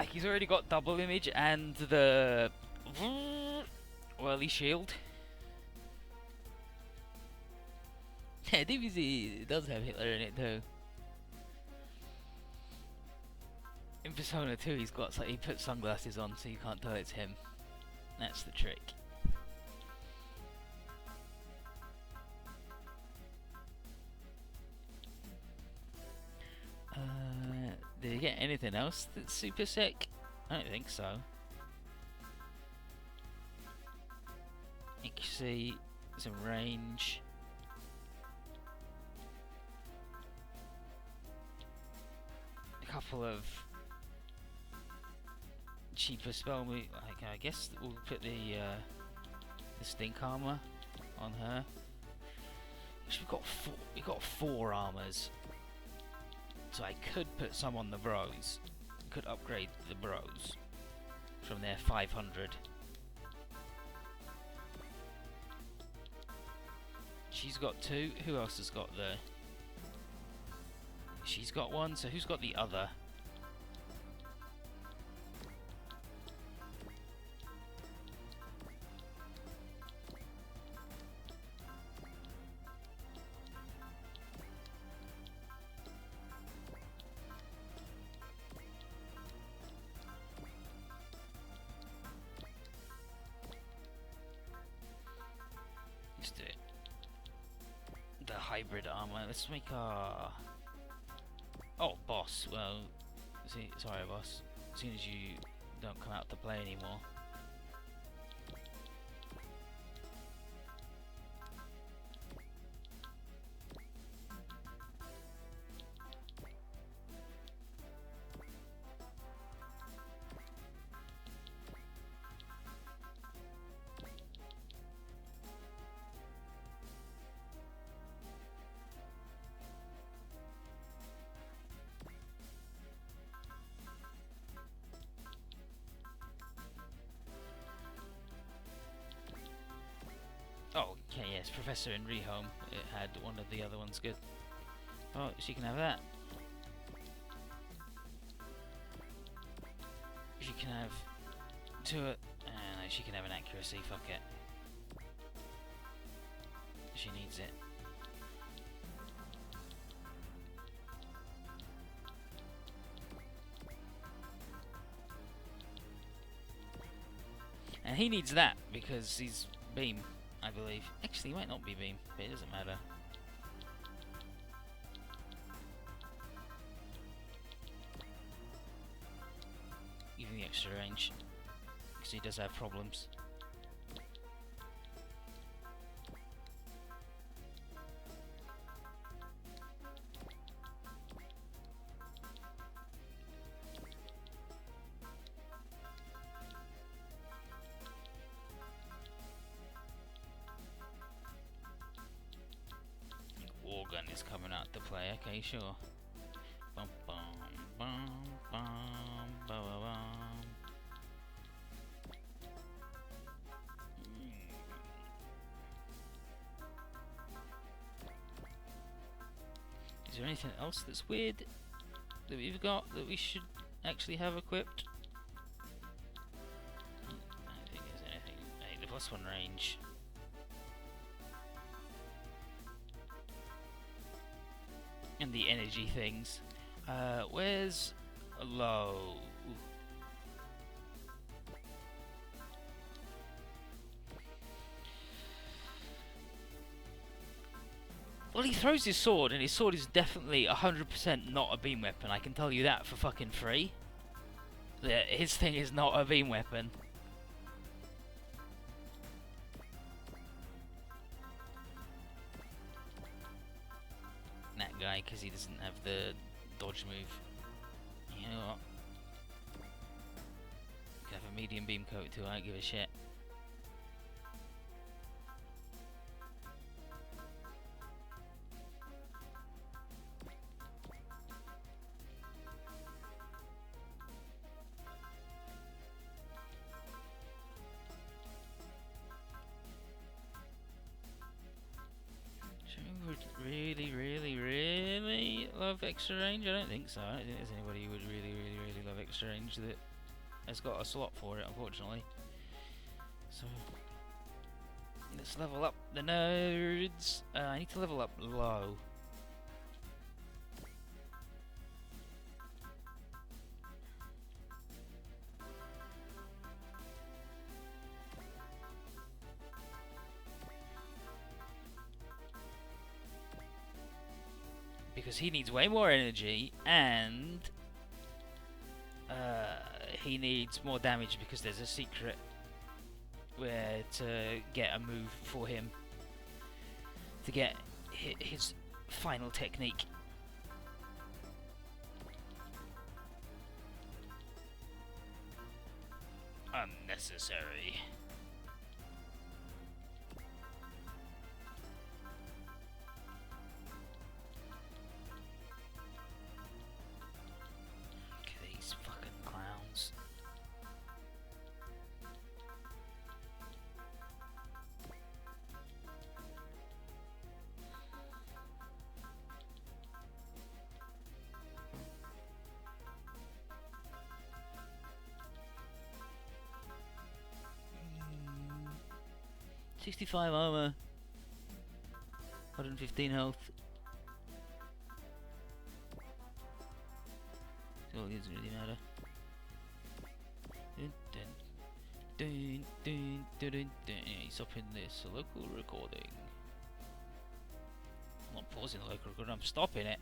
Like, he's already got double image and the whirly shield. Yeah, DBZ does have Hitler in it too. In Persona 2, he's got he puts sunglasses on so you can't tell it's him. That's the trick. Did you get anything else that's super sick? I don't think so. You can see some range. A couple of cheaper spell moves. Like, I guess we'll put the stink armor on her. Actually, we've got four armors. So I could put some on the bros. Could upgrade the bros from their 500. She's got two. Who else has got the? She's got one. So who's got the other? Let's do it. The hybrid armor. Let's make our... Oh, boss. Well, sorry, boss. As soon as you don't come out to play anymore. Oh, okay, yes, Professor in Rehome. It had one of the other ones good. Oh, she can have that. She can have two. No, she can have an accuracy. Fuck it. She needs it. And he needs that because he's beam, I believe. Actually, he might not be beam, but it doesn't matter. Give him the extra range, because he does have problems. Gun is coming out to play. Okay, sure. Bum, bum, bum, bum, bum, bum. Is there anything else that's weird that we've got that we should actually have equipped? I don't think there's anything. Hey, the +1 range. And the energy things. Where's low? Well, he throws his sword, and his sword is definitely 100% not a beam weapon. I can tell you that for fucking free. His thing is not a beam weapon. That guy, because he doesn't have the dodge move. You know what? Could have a medium beam coat too, I don't give a shit. Really love extra range? I don't think so. I don't think there's anybody who would really love extra range that has got a slot for it, unfortunately. So let's level up the nerds. I need to level up low. Because he needs way more energy, and he needs more damage because there's a secret where to get a move for him to get his final technique. Unnecessary. These fucking clowns. Mm. 65 armor, 115 health. So it doesn't really matter. He's up in this local recording. I'm not pausing the local recording, I'm stopping it.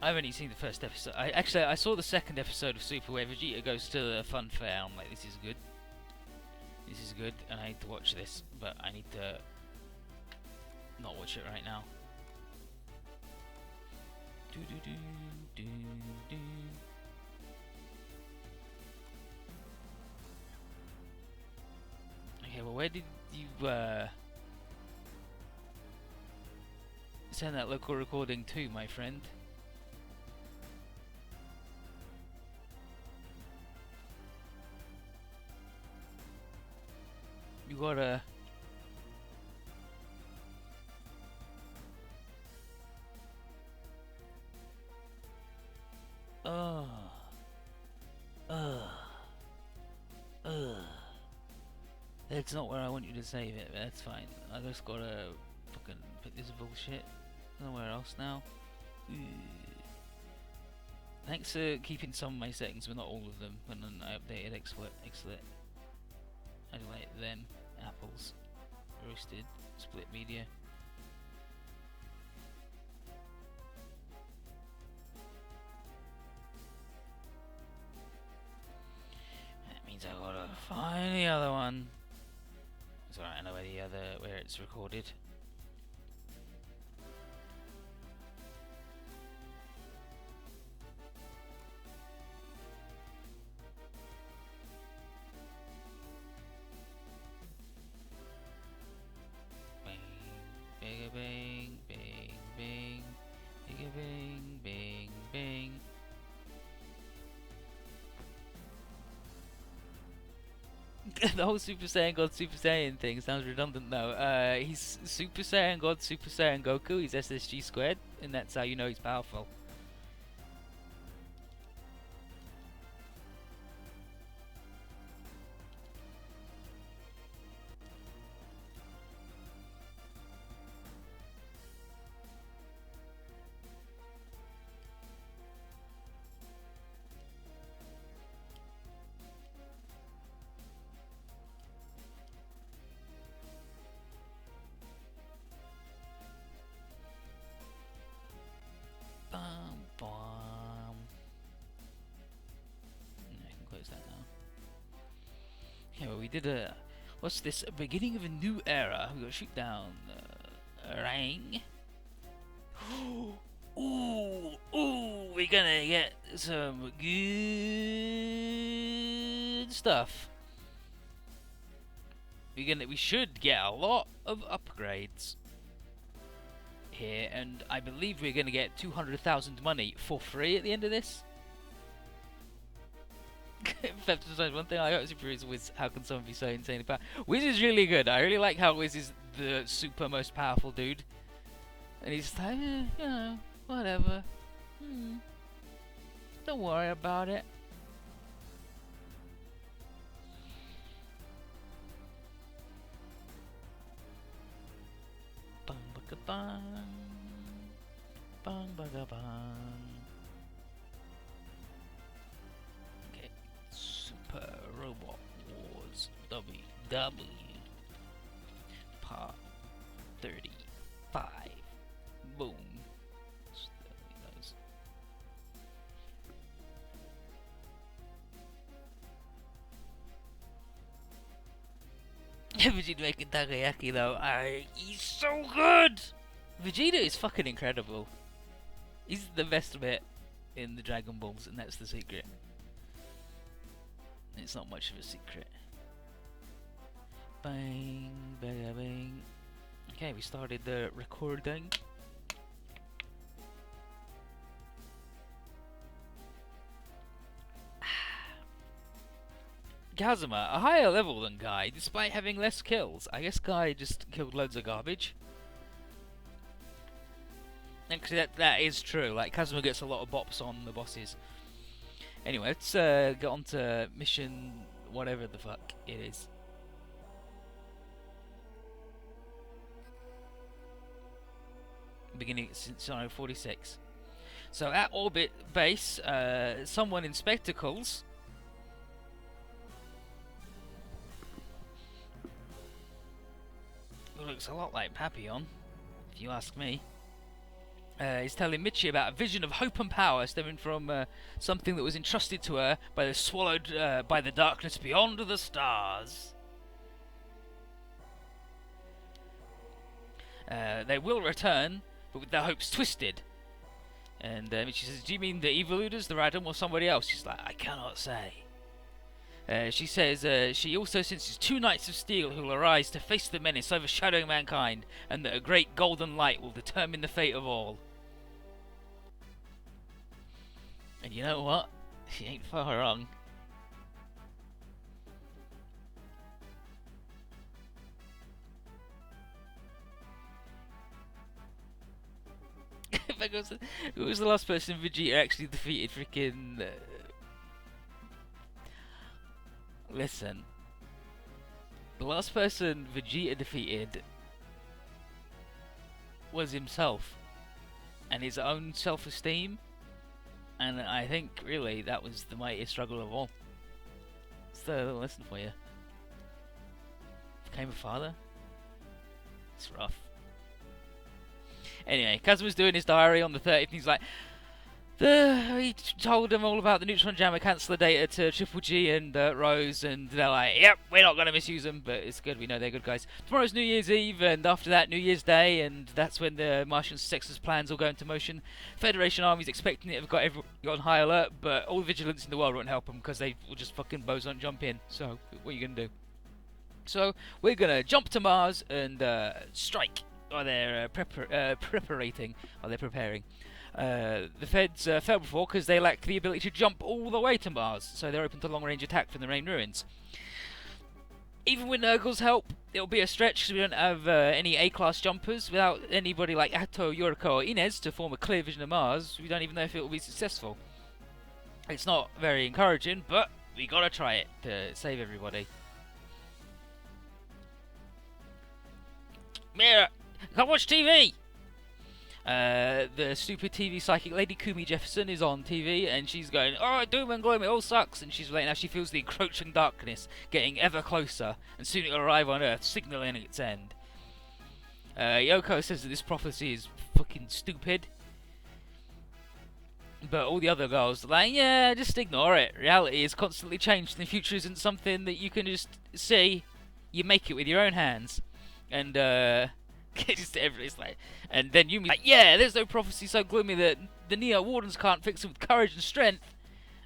I've only seen the first episode. I saw the second episode of Super where Vegeta goes to the fun fair. I'm like, this is good. This is good, and I need to watch this, but I need to not watch it right now. Okay, well, where did you send that local recording to, my friend? You gotta... That's not where I want you to save it, but that's fine. I just gotta fucking put this bullshit somewhere else now. Thanks for keeping some of my settings, but not all of them, when I updated XSplit. I like them. Apples. Roasted. Split media. That means I gotta find the other one. It's alright, I know where it's recorded. Bing, bing, bing, bing, bing, bing, bing. The whole Super Saiyan God, Super Saiyan thing sounds redundant though. He's Super Saiyan God, Super Saiyan Goku, he's SSG squared, and that's how you know he's powerful. Yeah, well, we did a... What's this? A beginning of a new era. We got to shoot down Rang. Ooh, we're gonna get some good stuff. We should get a lot of upgrades here, and I believe we're gonna get 200,000 money for free at the end of this. One thing I got Super is Wiz. How can someone be so insanely powerful? Wiz is really good. I really like how Wiz is the super most powerful dude, and he's like, you know, Whatever. Don't worry about it. Bang baga bang. Bang baga bang. Okay. Super Robot Wars WW Part 35. Boom. Vegeta making takoyaki though, he's so good! Vegeta is fucking incredible. He's the best bit in the Dragon Balls, and that's the secret. It's not much of a secret. Bang, bang, bang. Okay, we started the recording. Kazuma, a higher level than Guy, despite having less kills. I guess Guy just killed loads of garbage. Actually, that is true. Like, Kazuma gets a lot of bops on the bosses. Anyway, let's get on to mission whatever the fuck it is. Beginning since 46. So at Orbit Base, someone in spectacles who looks a lot like Papillon, if you ask me. Is telling Michi about a vision of hope and power stemming from something that was entrusted to her by the swallowed by the darkness beyond the stars. They will return, but with their hopes twisted. And Michi says, "Do you mean the Eviluders, the Radom, or somebody else?" She's like, "I cannot say." She says she also senses two Knights of Steel who will arise to face the menace overshadowing mankind, and that a great golden light will determine the fate of all. And you know what? She ain't far wrong. Who was the last person Vegeta actually defeated? Freaking... Listen. The last person Vegeta defeated was himself. And his own self-esteem. And I think, really, that was the mightiest struggle of all. It's a little lesson for you. Became a father? It's rough. Anyway, Kazuma's doing his diary on the 30th, and he's like... he told them all about the Neutron Jammer canceller data to Triple G and Rose, and they're like, "Yep, we're not going to misuse them, but it's good, we know they're good guys." Tomorrow's New Year's Eve, and after that, New Year's Day, and that's when the Martian Sex's plans will go into motion. Federation armies expecting it have got everyone on high alert, but all the vigilance in the world won't help them, because they will just fucking boson jump in. So, what are you going to do? So, we're going to jump to Mars and strike, while they're preparing. The Feds fell before because they lack the ability to jump all the way to Mars, so they're open to long-range attack from the main ruins. Even with Nurgle's help, it'll be a stretch because we don't have any A-class jumpers. Without anybody like Atto, Yoriko, or Inez to form a clear vision of Mars, we don't even know if it will be successful. It's not very encouraging, but we gotta try it to save everybody. Mira, I can't watch TV! The stupid TV psychic lady Kumi Jefferson is on TV, and she's going, "Oh, doom and gloom, it all sucks," and she's relating how she feels the encroaching darkness getting ever closer, and soon it'll arrive on Earth, signaling its end. Yoko says that this prophecy is fucking stupid, but all the other girls are like, "Yeah, just ignore it. Reality is constantly changed, and the future isn't something that you can just see. You make it with your own hands." And just everybody's like, and then Yumi's like, "Yeah, there's no prophecy so gloomy that the Neo Wardens can't fix it with courage and strength."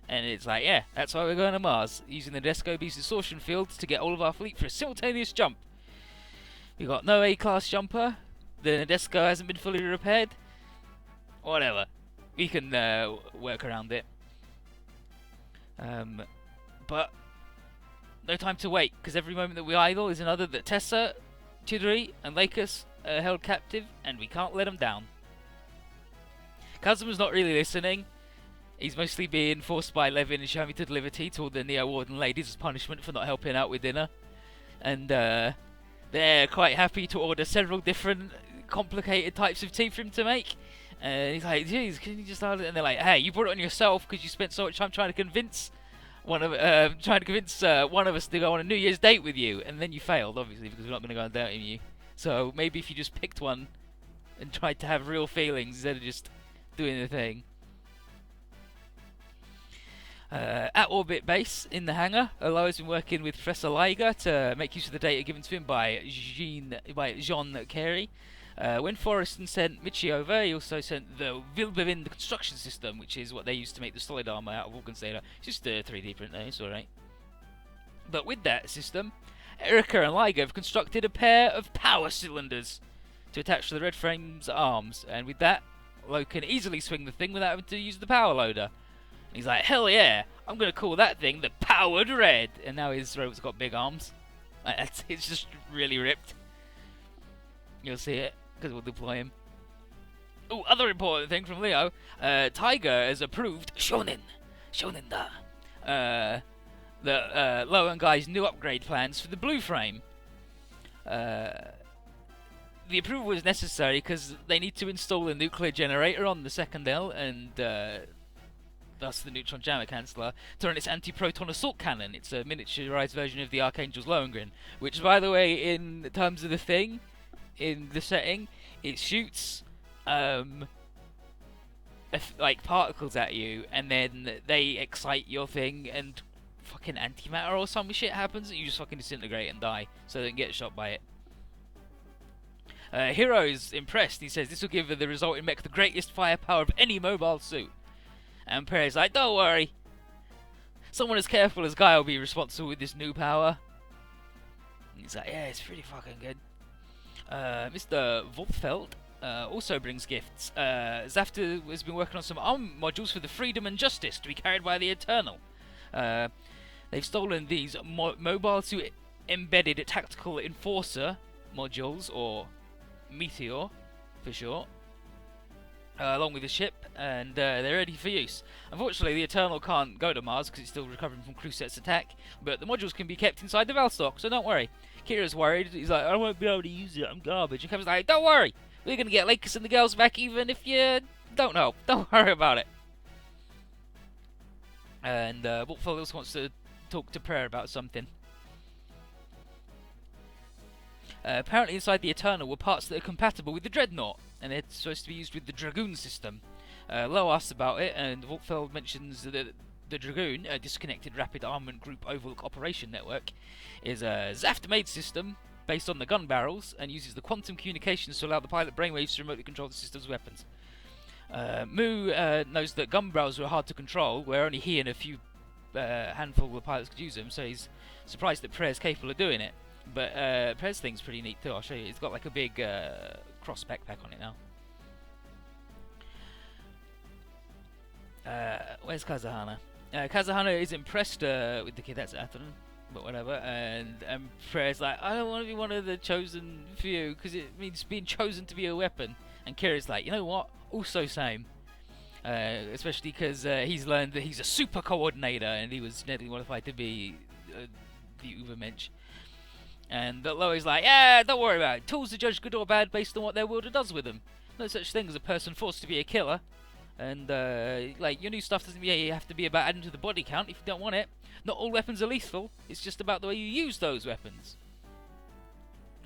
And it's like, yeah, that's why we're going to Mars, using the Desco Beast's distortion fields to get all of our fleet for a simultaneous jump. We got no A-class jumper, the Nadesco hasn't been fully repaired. Whatever, we can work around it. But no time to wait, because every moment that we idle is another that Tessa, Chidori, and Lakers are held captive, and we can't let them down. Kazuma's not really listening. He's mostly being forced by Levin and Shami to deliver tea to all the Neo Warden ladies as punishment for not helping out with dinner. And they're quite happy to order several different complicated types of tea for him to make. And he's like, geez, can you just order it? And they're like, hey, you brought it on yourself because you spent so much time trying to convince one of us to go on a New Year's date with you, and then you failed, obviously, because we're not going to go on dating you. So maybe if you just picked one and tried to have real feelings instead of just doing the thing. At Orbit Base in the hangar, Aloy has been working with Professor Liger to make use of the data given to him by Jean Carey. When Forreston sent Michi over, he also sent the Vilbevind construction system, which is what they used to make the solid armor out of Organstela. It's just a 3D print, it's alright. But with that system, Erika and Liger have constructed a pair of power cylinders to attach to the Red Frame's arms, and with that, Lo can easily swing the thing without having to use the power loader. And he's like, hell yeah, I'm going to call that thing the Powered Red! And now his robot's got big arms. It's just really ripped. You'll see it, because we'll deploy him. Oh, other important thing from Leo, Tiger has approved Shonen-da, the Lo and Guy's new upgrade plans for the Blue Frame. The approval is necessary because they need to install a nuclear generator on the second L, and thus the neutron jammer canceller, to run its anti-proton assault cannon. It's a miniaturized version of the Archangel's Lohengrin, which, by the way, in terms of the thing, in the setting, it shoots like particles at you, and then they excite your thing, and fucking antimatter or some shit happens, and you just fucking disintegrate and die, so they don't get shot by it. Hero's impressed. He says this will give the resulting mech the greatest firepower of any mobile suit. And Perry's like, don't worry, someone as careful as Guy will be responsible with this new power. And he's like, yeah, it's pretty fucking good. Mr. Wolffeld also brings gifts. Zafta has been working on some arm modules for the Freedom and Justice to be carried by the Eternal. They've stolen these mobile suit embedded tactical enforcer modules, or Meteor for short, along with the ship, and they're ready for use. Unfortunately, the Eternal can't go to Mars because it's still recovering from Crusette's attack, but the modules can be kept inside the Valstock, so don't worry. Kira's worried. He's like, I won't be able to use it, I'm garbage. And Kevin's like, don't worry, we're going to get Lakers and the girls back even if you don't know. Don't worry about it. And Wolfeld also wants to talk to Prayer about something. Apparently inside the Eternal were parts that are compatible with the Dreadnought, and they're supposed to be used with the Dragoon system. Lo asks about it, and Wolfeld mentions that the Dragoon, a disconnected rapid armament group overlook operation network, is a Zaft-made system based on the gun barrels, and uses the quantum communications to allow the pilot brainwaves to remotely control the system's weapons. Mu knows that gun barrels were hard to control, where only he and a few handful of pilots could use them, so he's surprised that Prayer's capable of doing it. But Prez thing's pretty neat too, I'll show you. It's got like a big cross backpack on it now. Where's Kazuhana? Kazuhana is impressed with the kid, that's Atherton, but whatever. And Prez like, I don't want to be one of the chosen few, because it means being chosen to be a weapon. And Kira's like, you know what? Also same. Especially because he's learned that he's a super coordinator, and he was genetically modified to be the Ubermensch. And Loe's like, yeah, don't worry about it. Tools to judge good or bad based on what their wielder does with them. No such thing as a person forced to be a killer. And, like, your new stuff doesn't have to be about adding to the body count if you don't want it. Not all weapons are lethal. It's just about the way you use those weapons.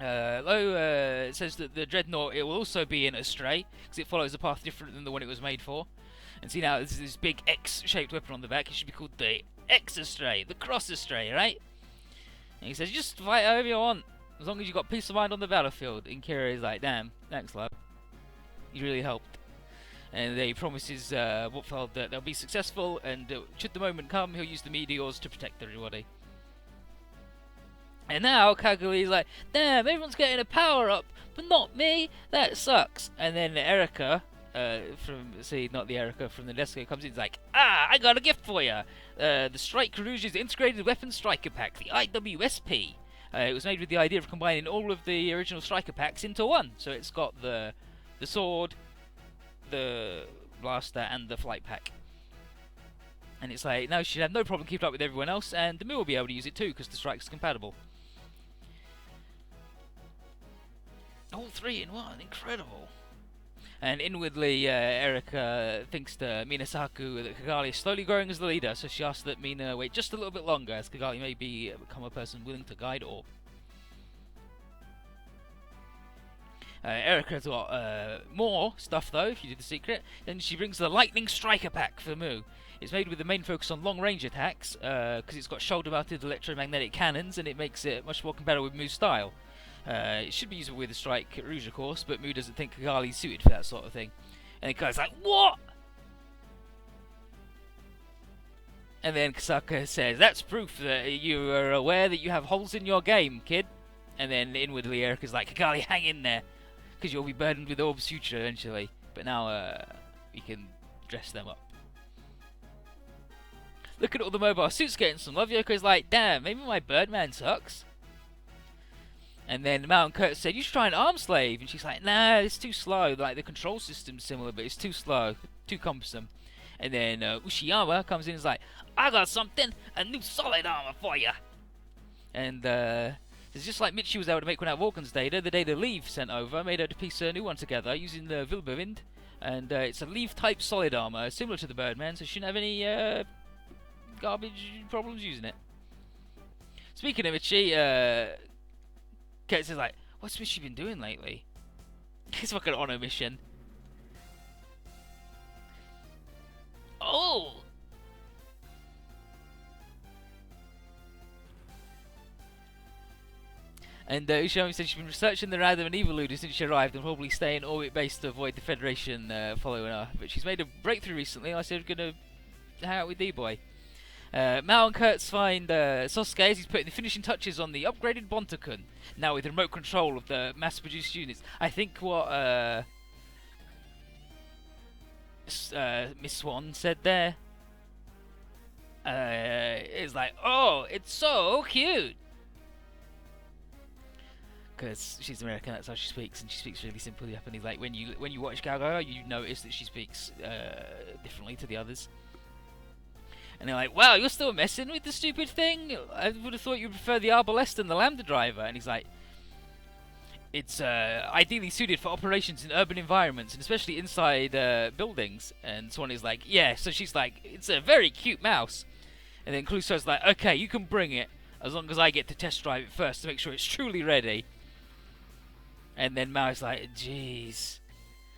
Lo says that the Dreadnought, it will also be in Astray, because it follows a path different than the one it was made for. And see now, there's this big X-shaped weapon on the back. It should be called the X-Astray, the Cross-Astray, right? And he says, just fight however you want, as long as you got peace of mind on the battlefield. And Kira is like, damn, thanks, love. You really helped. And he promises Wolffeld that they'll be successful, and should the moment come, he'll use the meteors to protect everybody. And now Kaguli is like, damn, everyone's getting a power-up, but not me, that sucks. And then Erika, not the Erika from the Nesco, comes in and is like, I got a gift for you. The Strike Rouge's Integrated Weapons Striker Pack, the IWSP. It was made with the idea of combining all of the original Striker Packs into one. So it's got the sword, the blaster and the flight pack. And it's like, now she'd have no problem keeping up with everyone else, and the Mu will be able to use it too, because the strike's compatible. All 3 in 1, incredible. And inwardly, Erika thinks to Minasaku that Kigali is slowly growing as the leader, so she asks that Mina wait just a little bit longer, as Kigali may become a person willing to guide all. Erika's got more stuff though, if you do the secret. Then she brings the Lightning Striker pack for Mu. It's made with the main focus on long-range attacks, because it's got shoulder-mounted electromagnetic cannons, and it makes it much more compatible with Mu's style. It should be usable with the Strike Rouge, of course, but Mu doesn't think Kigali's suited for that sort of thing. And the guy's like, what? And then Kasaka says, that's proof that you are aware that you have holes in your game, kid. And then inwardly Erika's like, Kigali, hang in there, because you'll be burdened with Orb's future eventually. But now we can dress them up. Look at all the mobile suits getting some love. Yoko's like, damn, maybe my Birdman sucks. And then Mao and Kurt said, you should try an arm slave. And she's like, nah, it's too slow. Like, the control system's similar, but it's too slow, too cumbersome. And then Ushiyama comes in and is like, I got something, a new solid armor for you. And it's just like Michi was able to make one out of Vulcan's data. The data Leave sent over made her to piece a new one together using the Vilbevind. And it's a Leave-type solid armor, similar to the Birdman, so she shouldn't have any garbage problems using it. Speaking of Michi, Kurt says like, what's Michi been doing lately? It's fucking on a mission. Oh! And Ushiyama said she's been researching the Rad of an Evoluder since she arrived and probably stay in orbit base to avoid the Federation following her. But she's made a breakthrough recently. I said we're going to hang out with D-Boy. Mao and Kurtz find Sosuke as he's putting the finishing touches on the upgraded Bontakun, now with remote control of the mass-produced units. I think what Miss Swan said there is like, oh, it's so cute. Because she's American, that's how she speaks, and she speaks really simply up. And he's like, when you watch Gaga, you notice that she speaks differently to the others. And they're like, wow, you're still messing with the stupid thing? I would have thought you prefer the Arbalest and the Lambda Driver. And he's like, it's ideally suited for operations in urban environments, and especially inside buildings. And Swan is like, yeah. So she's like, it's a very cute mouse. And then Clouseau's like, okay, you can bring it, as long as I get to test drive it first to make sure it's truly ready. And then Mao's like, jeez,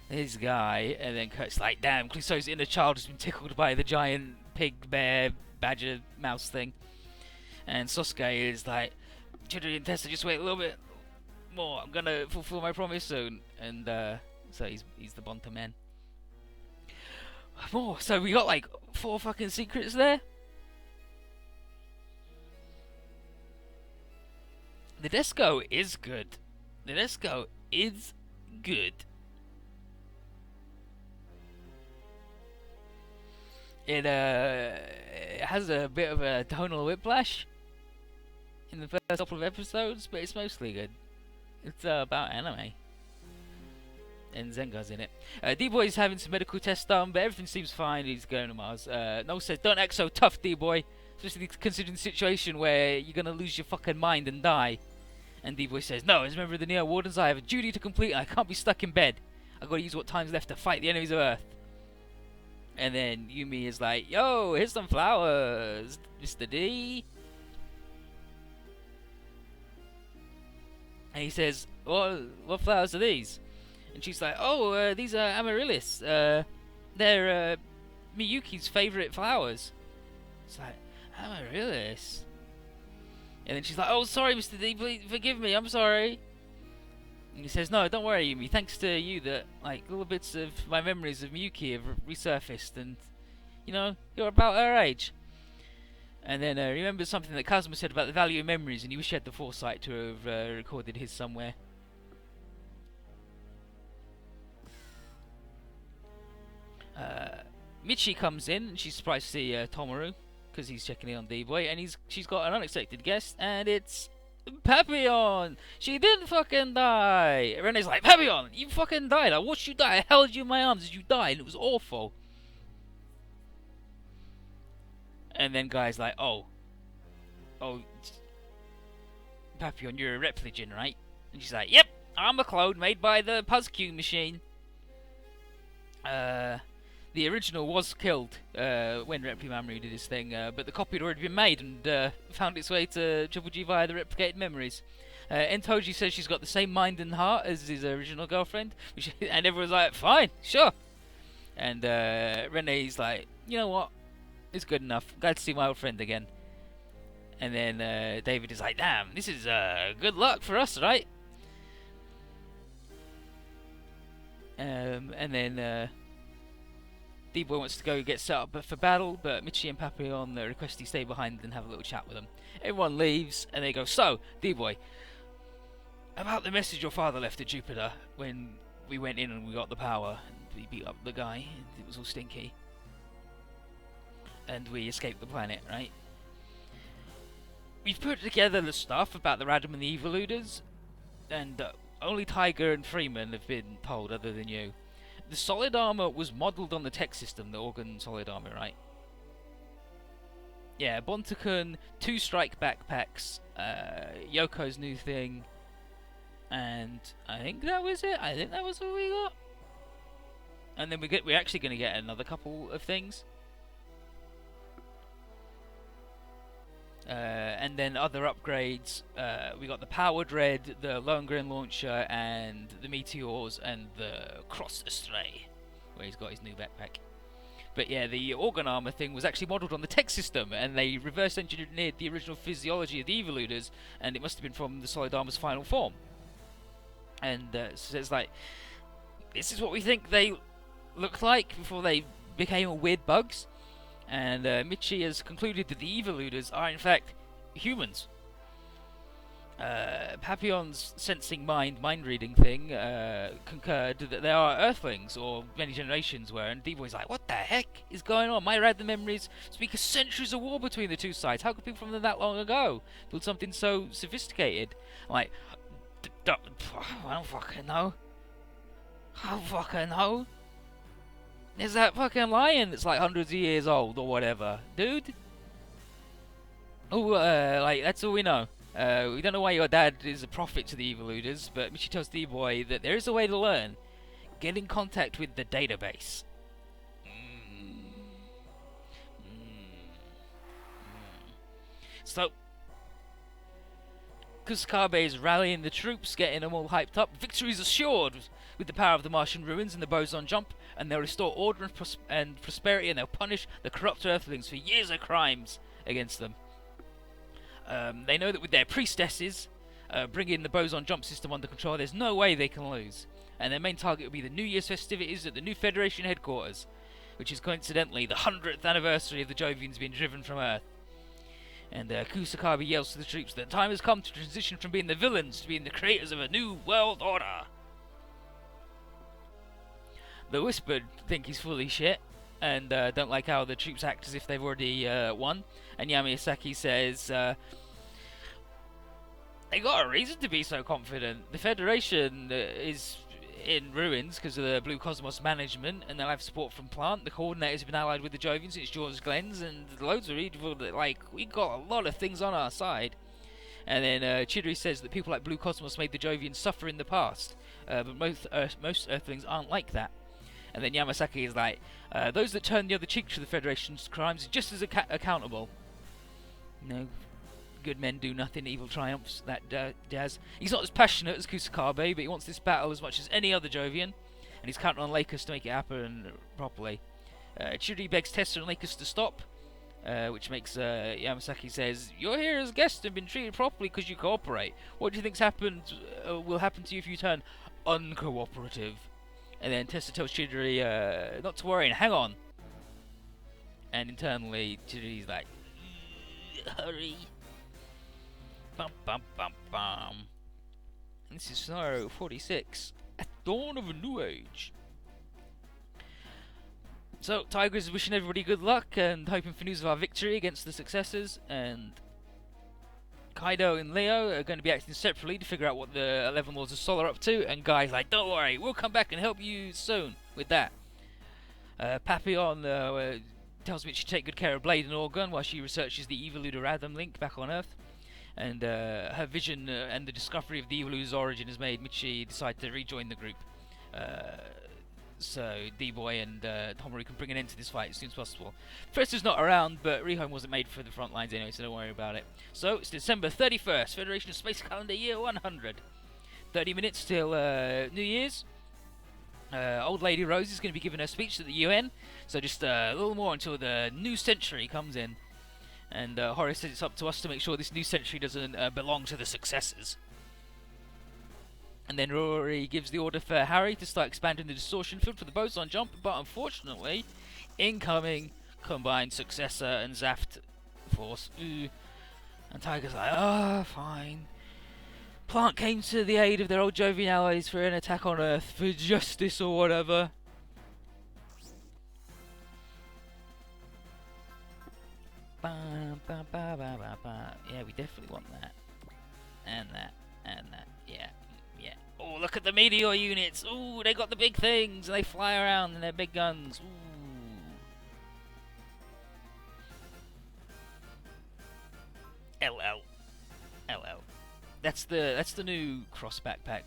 this guy. And then Kurt's like, damn, Clouseau's inner child has been tickled by the giant pig, bear, badger, mouse thing. And Sosuke is like, Chidori and Tessa, just wait a little bit more. I'm gonna fulfill my promise soon. And so he's the Bonta man. More. So we got like 4 fucking secrets there. The Desco is good. The Desco is good. It has a bit of a tonal whiplash in the first couple of episodes, but it's mostly good. It's about anime. And Zenga's in it. D-Boy's having some medical tests done, but everything seems fine. He's going to Mars. Noel says, don't act so tough, D-Boy. Especially considering the situation where you're going to lose your fucking mind and die. And D-Boy says, no, as a member of the Neo Wardens, I have a duty to complete and I can't be stuck in bed. I've got to use what time's left to fight the enemies of Earth. And then Yumi is like, yo, here's some flowers, Mr. D. And he says, what flowers are these? And she's like, oh, these are amaryllis. They're Miyuki's favourite flowers. It's like, amaryllis? And then she's like, oh, sorry, Mr. D, please forgive me, I'm sorry. And he says, no, don't worry, Yumi. Thanks to you that, like, little bits of my memories of Miyuki have resurfaced. And, you know, you're about her age. And then remember something that Kazuma said about the value of memories, and you wish you had the foresight to have recorded his somewhere. Michi comes in, and she's surprised to see Tomaru, because he's checking in on D-Boy, and she's got an unexpected guest, and it's Papillon! She didn't fucking die! Renee's like, Papillon, you fucking died. I watched you die. I held you in my arms as you died. It was awful. And then Guy's like, oh, Papillon, you're a repligen, right? And she's like, yep, I'm a clone made by the Puzzq machine. The original was killed when Replimamery did his thing, but the copy had already been made and found its way to Triple G via the replicated memories. Entoji says she's got the same mind and heart as his original girlfriend, and everyone's like, fine, sure. And Renee's like, you know what? It's good enough. Glad to see my old friend again. And then David is like, damn, this is good luck for us, right? And then D-Boy wants to go get set up for battle, but Michi and Papillon request he stay behind and have a little chat with them. Everyone leaves, and they go, so, D-Boy, about the message your father left at Jupiter when we went in and we got the power, and we beat up the guy, and it was all stinky. And we escaped the planet, right? We've put together the stuff about the Radam and the Eviluders, and only Tiger and Freeman have been told other than you. The solid armor was modelled on the tech system, the Organ solid armor, right? Yeah, Bontakun, 2 strike backpacks, Yoko's new thing, and I think that was it. I think that was all we got. And then we're actually going to get another couple of things. And then other upgrades, we got the Power Dread, the Lohengrin Launcher, and the Meteors, and the Cross Astray, where he's got his new backpack. But yeah, the Organ Armor thing was actually modelled on the tech system, and they reverse engineered the original physiology of the Eviluders, and it must have been from the Solid Armor's final form. And so it's like, this is what we think they looked like before they became all weird bugs. And Michi has concluded that the Eviluders are in fact humans. Papillon's sensing mind reading thing concurred that they are Earthlings, or many generations were, and D-Boy's like, what the heck is going on? My Radam memories speak of centuries of war between the two sides. How could people from that long ago build something so sophisticated? I'm like, I don't fucking know. I don't fucking know. There's that fucking lion that's like hundreds of years old or whatever, dude. Oh, like that's all we know. We don't know why your dad is a prophet to the Eviluders, but Michi tells D-Boy that there is a way to learn. Get in contact with the database. So, Kusakabe is rallying the troops, getting them all hyped up. Victory is assured with the power of the Martian ruins and the boson jump, and they'll restore order and prosperity, and they'll punish the corrupt Earthlings for years of crimes against them. They know that with their priestesses bringing the boson jump system under control, there's no way they can lose. And their main target will be the New Year's festivities at the new Federation headquarters, which is coincidentally the 100th anniversary of the Jovians being driven from Earth. And Kusakabe yells to the troops that the time has come to transition from being the villains to being the creators of a new world order. The Whispered think he's fully shit, and don't like how the troops act as if they've already won. And Yamazaki says, they got a reason to be so confident. The Federation is in ruins because of the Blue Cosmos management, and they'll have support from Plant. The coordinators have been allied with the Jovians since George Glenn's, and loads of people, like, we got a lot of things on our side. And then Chidori says that people like Blue Cosmos made the Jovians suffer in the past, but most Earthlings aren't like that. And then Yamasaki is like, those that turn the other cheek to the Federation's crimes are just as accountable. No, good men do nothing, evil triumphs, that Daz. He's not as passionate as Kusakabe, but he wants this battle as much as any other Jovian, and he's counting on Lakers to make it happen properly. Chidori begs Tessa and Lakers to stop, which makes Yamasaki says, you're here as guests and been treated properly because you cooperate. What do you think's happened will happen to you if you turn uncooperative? And then Tessa tells Chidori not to worry and hang on. And internally, Chidori's like, hurry. Bum bum bum bum. And this is scenario 46. At dawn of a new age. So, Tiger is wishing everybody good luck and hoping for news of our victory against the successors. And Kaido and Leo are going to be acting separately to figure out what the 11 Lords of Sol are up to, and Guy's like, don't worry, we'll come back and help you soon with that. Papillon tells Mitch to take good care of Blade and Orgun while she researches the Evoluder Adam link back on Earth. And her vision and the discovery of the Evoluder's origin has made Michi decide to rejoin the group. So D-Boy and Tomoru can bring an end to this fight as soon as possible. Professor's not around, but Rihome wasn't made for the front lines anyway, so don't worry about it. So it's December 31st, Federation of Space Calendar Year 100. 30 minutes till New Year's. Old Lady Rose is going to be giving her speech at the UN, so just a little more until the new century comes in. And Horace says it's up to us to make sure this new century doesn't belong to the successors. And then Rory gives the order for Harry to start expanding the distortion field for the boson jump, but unfortunately, incoming combined successor and Zaft force. Ooh. And Tiger's like, ah, fine. Plant came to the aid of their old Jovian allies for an attack on Earth for justice or whatever. Yeah, we definitely want that. And that. And that. Yeah. Yeah. Oh, look at the meteor units. Ooh, they got the big things. And they fly around in their big guns. Ooh. LL. LL. That's the new cross backpack.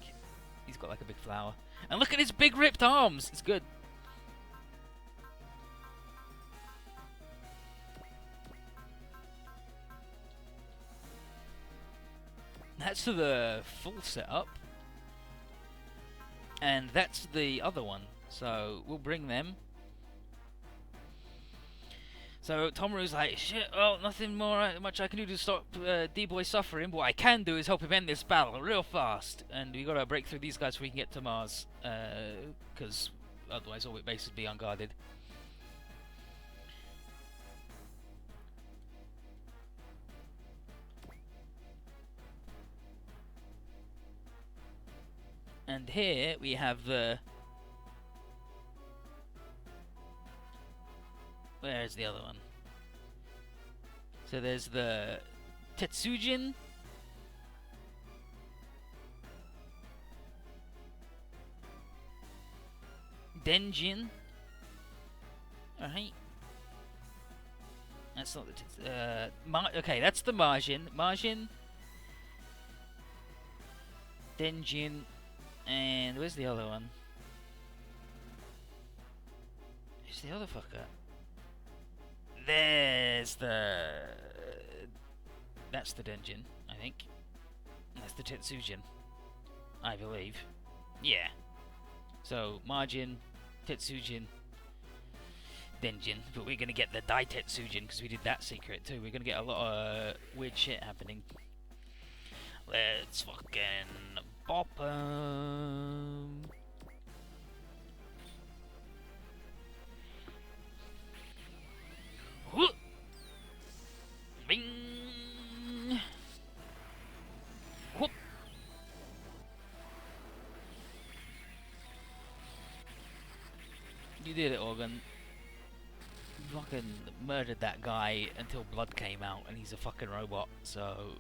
He's got like a big flower. And look at his big ripped arms. It's good. That's the full setup. And that's the other one. So we'll bring them. So Tomoru's like, shit, well, nothing more much I can do to stop D-Boy suffering. But what I can do is help him end this battle real fast. And we gotta break through these guys so we can get to Mars. Because otherwise Orbit Base would be unguarded. And here we have the... Where's the other one? So there's the Tetsujin. Denjin. Alright. That's not the... okay, that's the Marjin. Marjin. Denjin. And where's the other one? Where's the other fucker? There's the... That's the Denjin, I think. That's the Tetsujin, I believe. Yeah. So, Marjin, Tetsujin, Denjin. But we're going to get the Dai Tetsujin because we did that secret too. We're going to get a lot of weird shit happening. Let's fucking bop 'em. Bing. Whoop. You did it, Organ. You fucking murdered that guy until blood came out, and he's a fucking robot. So,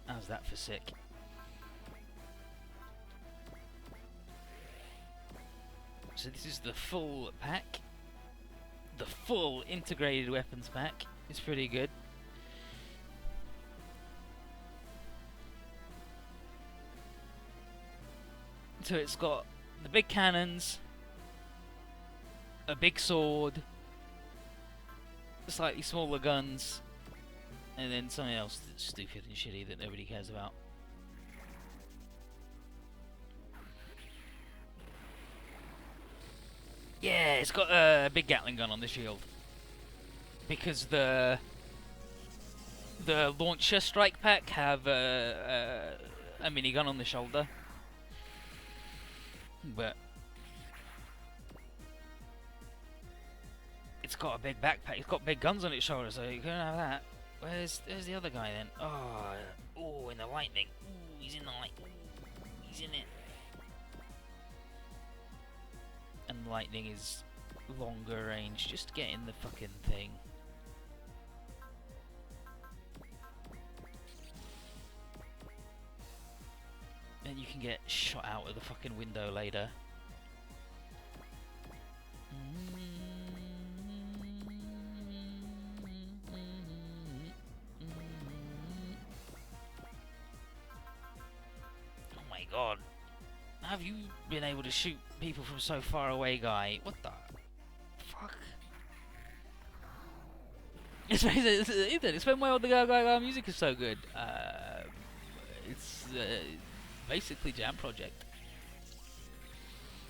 how's that for sick? So this is the full pack. The full integrated weapons pack. It's pretty good. So it's got the big cannons, a big sword, slightly smaller guns, and then something else that's stupid and shitty that nobody cares about. Yeah, it's got a big Gatling gun on the shield. Because the launcher strike pack have a minigun on the shoulder. But it's got a big backpack. It's got big guns on its shoulder, so you can't have that. Where's the other guy then? Oh, in the lightning. Ooh, he's in the light. Ooh, he's in it. And lightning is longer range. Just get in the fucking thing. can get shot out of the fucking window later. Oh my god. Have you been able to shoot people from so far away, guy? What the fuck? Explain why all the Gaga music is so good. It's basically Jam Project.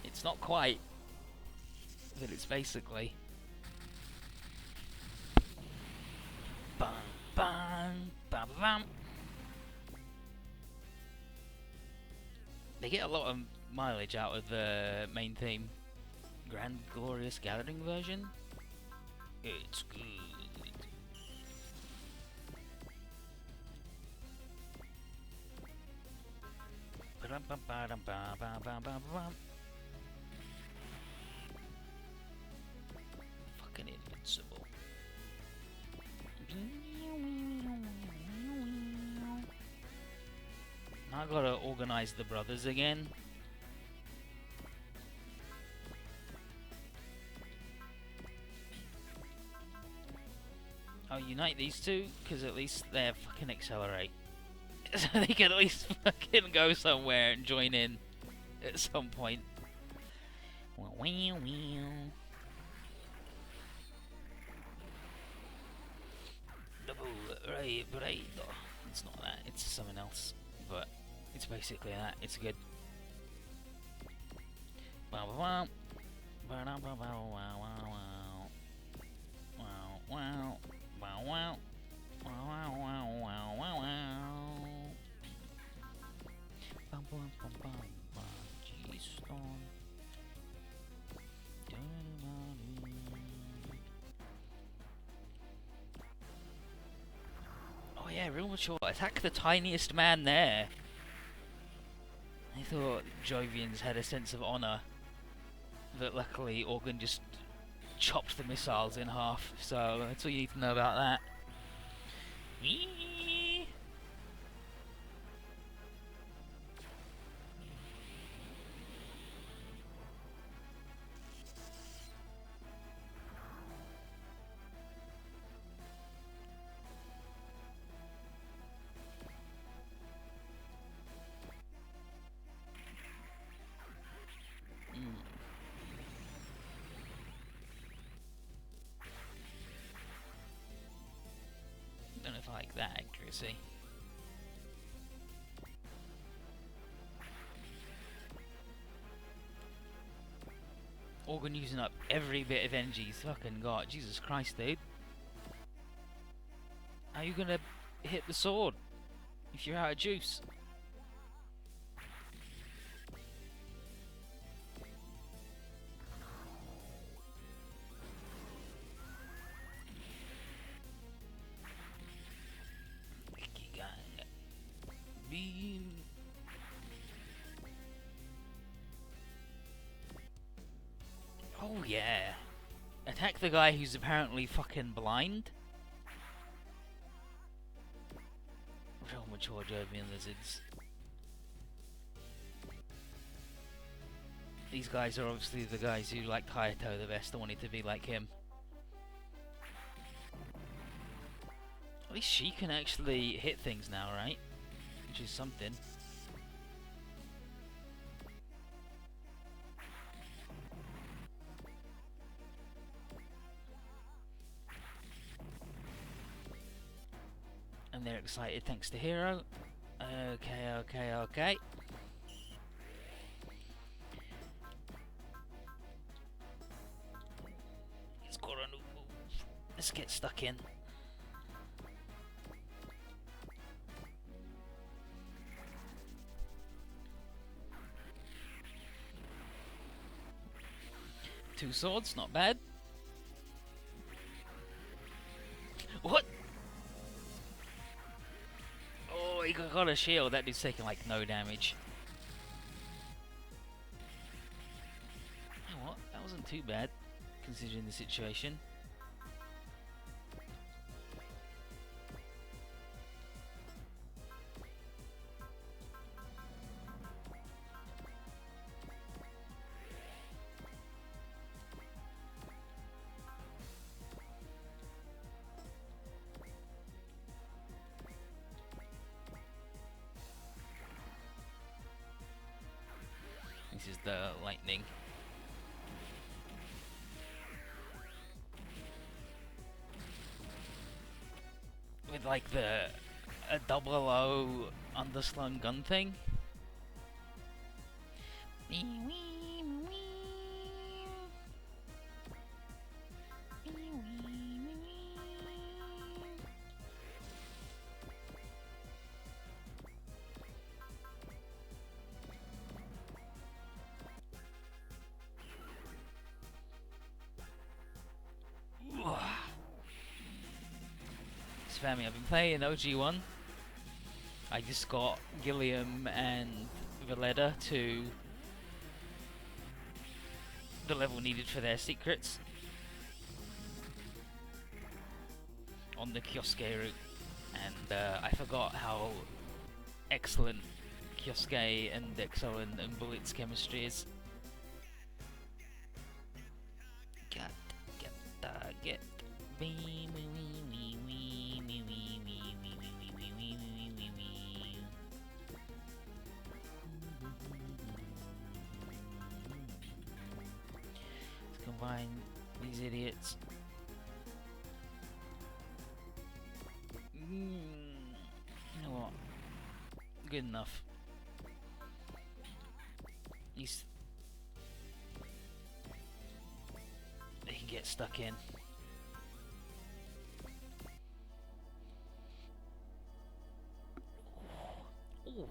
It's not quite, but it's basically. Bang, bang, bam, bam. They get a lot of mileage out of the main theme. Grand Glorious Gathering version. It's good. Fucking invincible. Now I gotta organize the brothers again. I'll unite these two, because at least they fucking accelerate. So they can at least fucking go somewhere and join in at some point. Double right. It's not that, it's something else. But it's basically that. It's good. Oh yeah, real mature. Attack the tiniest man there. I thought Jovians had a sense of honour, but luckily Organ just chopped the missiles in half, so that's all you need to know about that. Don't know if I like that accuracy. Organ using up every bit of energy he's fucking got. Jesus Christ, dude. How are you gonna hit the sword if you're out of juice? Beam. Oh yeah. Attack the guy who's apparently fucking blind. Real mature Jovian lizards. These guys are obviously the guys who like Hayato the best and wanted to be like him. At least she can actually hit things now, right? Which is something. And they're excited thanks to Hero. Okay. He's got a new move. Let's get stuck in. Two swords, not bad. What? Oh, he got a shield. That dude's taking like no damage. Oh, what? That wasn't too bad, considering the situation. uses the lightning. With like a double O underslung gun thing. Family, I've been playing OG1. I just got Gilliam and Valletta to the level needed for their secrets on the Kyosuke route, and I forgot how excellent Kyosuke and Exo and Bullet's chemistry is. Get Let's combine these idiots. You know what? Good enough. He's they can get stuck in. Ooh.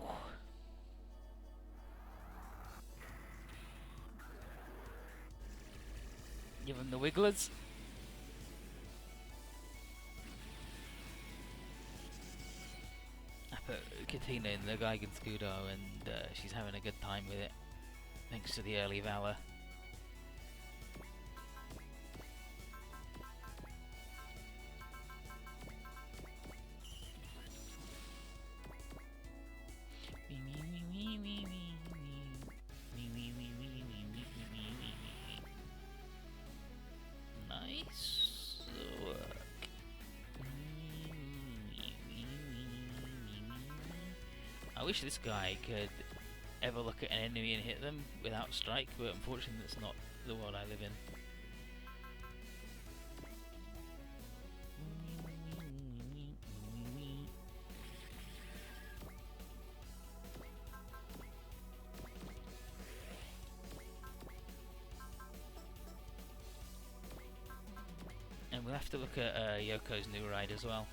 Give him the wigglers. I put Katina in the Geigen Scudo, and she's having a good time with it, thanks to the early Valor. Nice work. I wish this guy could ever look at an enemy and hit them without strike, but unfortunately that's not the world I live in. And we'll have to look at Yoko's new ride as well.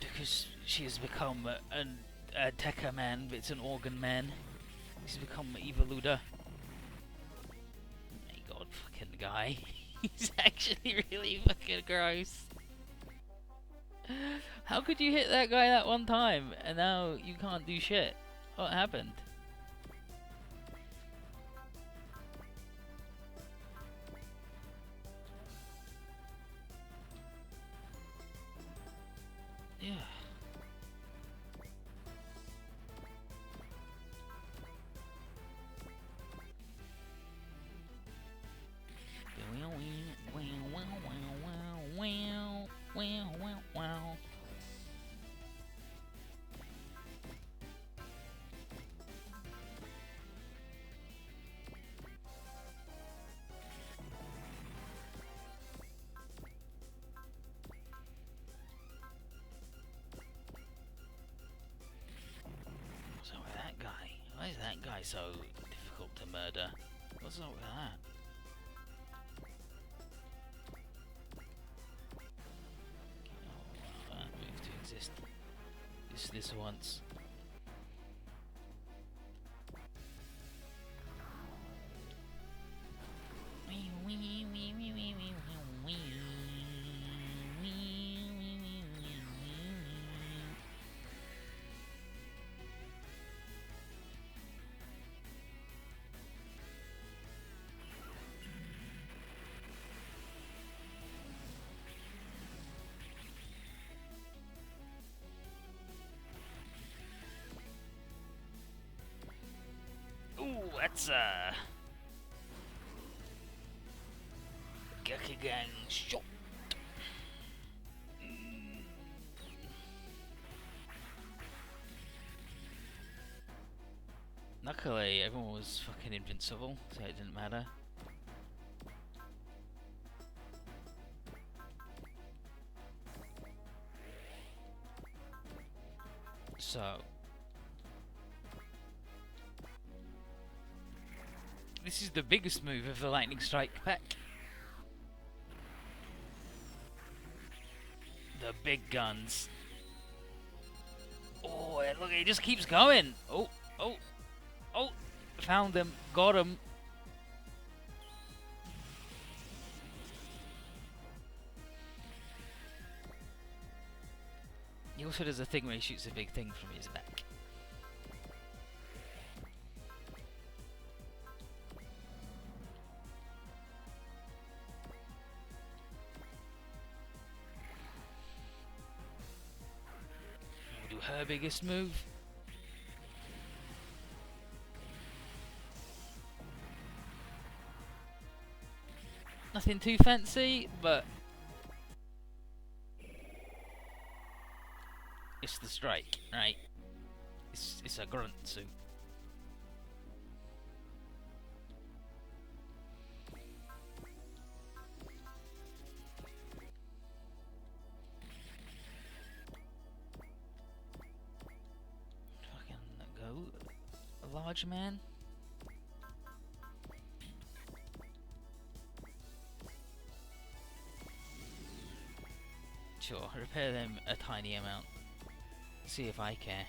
Because she has become a Tekka man, but it's an organ man. She's become Evoluda. Oh my god, fucking guy. He's actually really fucking gross. How could you hit that guy that one time and now you can't do shit? What happened? Yeah. What's up with that guy? Why is that guy so difficult to murder? What's up with that? Oh, that move to exist. This once. Ooh, that's Gakugan shot. Luckily, everyone was fucking invincible, so it didn't matter. So, this is the biggest move of the Lightning Strike pack. The big guns. Oh, look, it just keeps going. Oh, oh, oh, found them, got him. He also does a thing where he shoots a big thing from his back. We'll do her biggest move. Nothing too fancy, but it's the strike, right? It's a grunt, so. Fucking go, a large man. Sure, repair them a tiny amount. See if I care.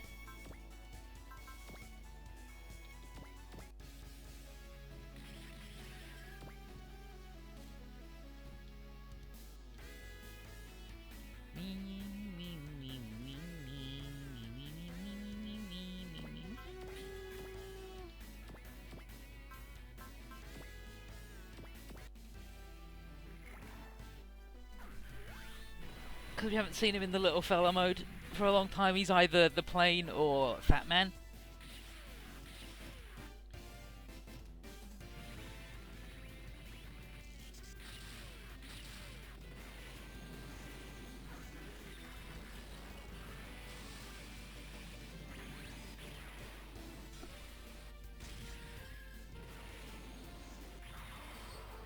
Because we haven't seen him in the little fella mode for a long time. He's either the plane or Fat Man.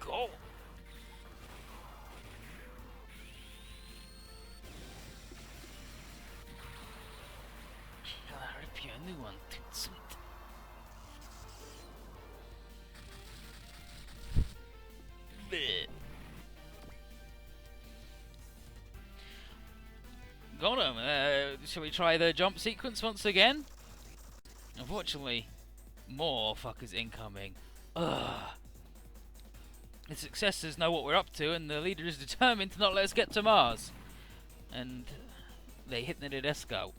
Go! A new one, sweet. Got him. Shall we try the jump sequence once again? Unfortunately, more fuckers incoming. Ugh. The successors know what we're up to, and the leader is determined to not let us get to Mars. And they hit the Nadesco.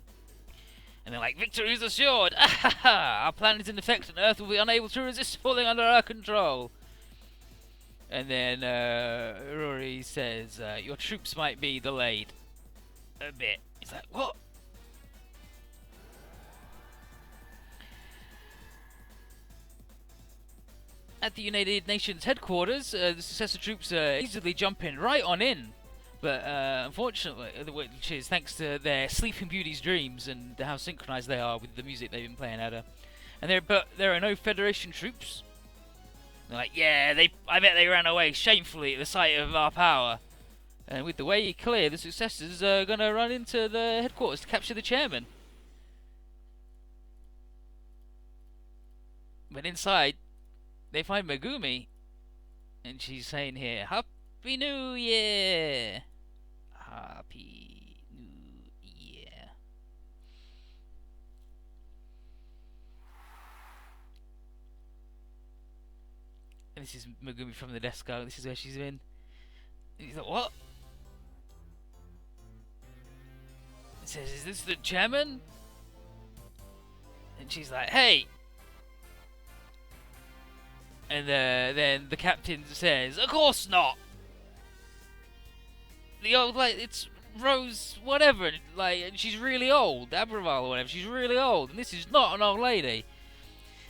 And they're like, victory is assured! Our plan is in effect and Earth will be unable to resist falling under our control. And then Rory says, your troops might be delayed a bit. He's like, what? At the United Nations headquarters, the successor troops are easily jumping right on in. But unfortunately, which is thanks to their Sleeping Beauty's dreams and how synchronized they are with the music they've been playing at her. And there are no Federation troops. They're like, yeah, I bet they ran away shamefully at the sight of our power. And with the way clear, the successors are going to run into the headquarters to capture the chairman. But inside, they find Megumi, and she's saying here, Happy New Year! Happy New Year. And this is Megumi from the Desco. This is where she's in. And he's like, what? It says, is this the chairman? And she's like, hey! And then the captain says, of course not! The old, like, it's Rose whatever, like, and she's really old, Abraval or whatever, she's really old, and this is not an old lady.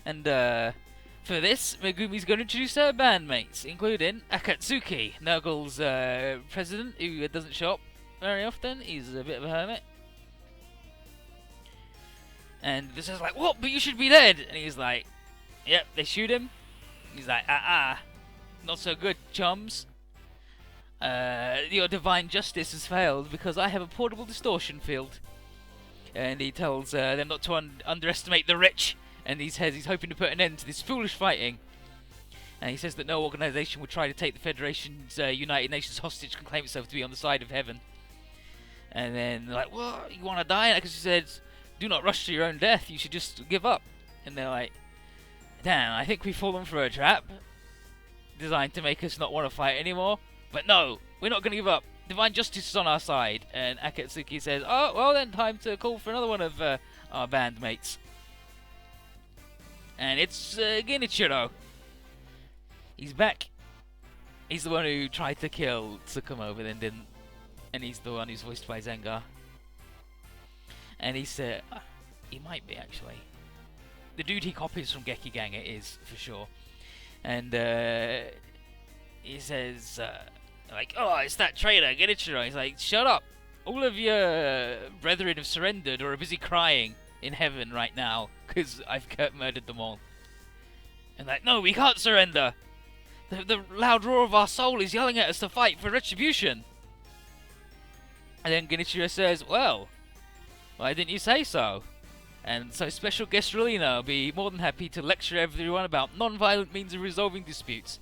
And For this, Megumi's going to introduce her bandmates, including Akatsuki, Nurgle's president, who doesn't show up very often. He's a bit of a hermit. And this is like, what? But you should be dead. And he's like, yep, they shoot him. He's like, not so good, chums. Your divine justice has failed because I have a portable distortion field. And he tells them not to underestimate the rich. And he says he's hoping to put an end to this foolish fighting. And he says that no organisation would try to take the Federation's United Nations hostage can claim itself to be on the side of heaven. And then they're like, what? You want to die? Because he says, do not rush to your own death. You should just give up. And they're like, damn, I think we've fallen for a trap designed to make us not want to fight anymore. But no, we're not going to give up. Divine justice is on our side. And Akatsuki says, oh, well then, time to call for another one of our bandmates. And it's Genichiro. He's back. He's the one who tried to kill Tsukumo but then didn't. And he's the one who's voiced by Zengar. And he said, he might be actually. The dude he copies from Gekigang, it is, for sure. And he says, like, oh, it's that traitor, Genichiro. He's like, shut up. All of your brethren have surrendered or are busy crying in heaven right now because I've murdered them all. And like, no, we can't surrender. The loud roar of our soul is yelling at us to fight for retribution. And then Genichiro says, well, why didn't you say so? And so special guest Relina will be more than happy to lecture everyone about non-violent means of resolving disputes.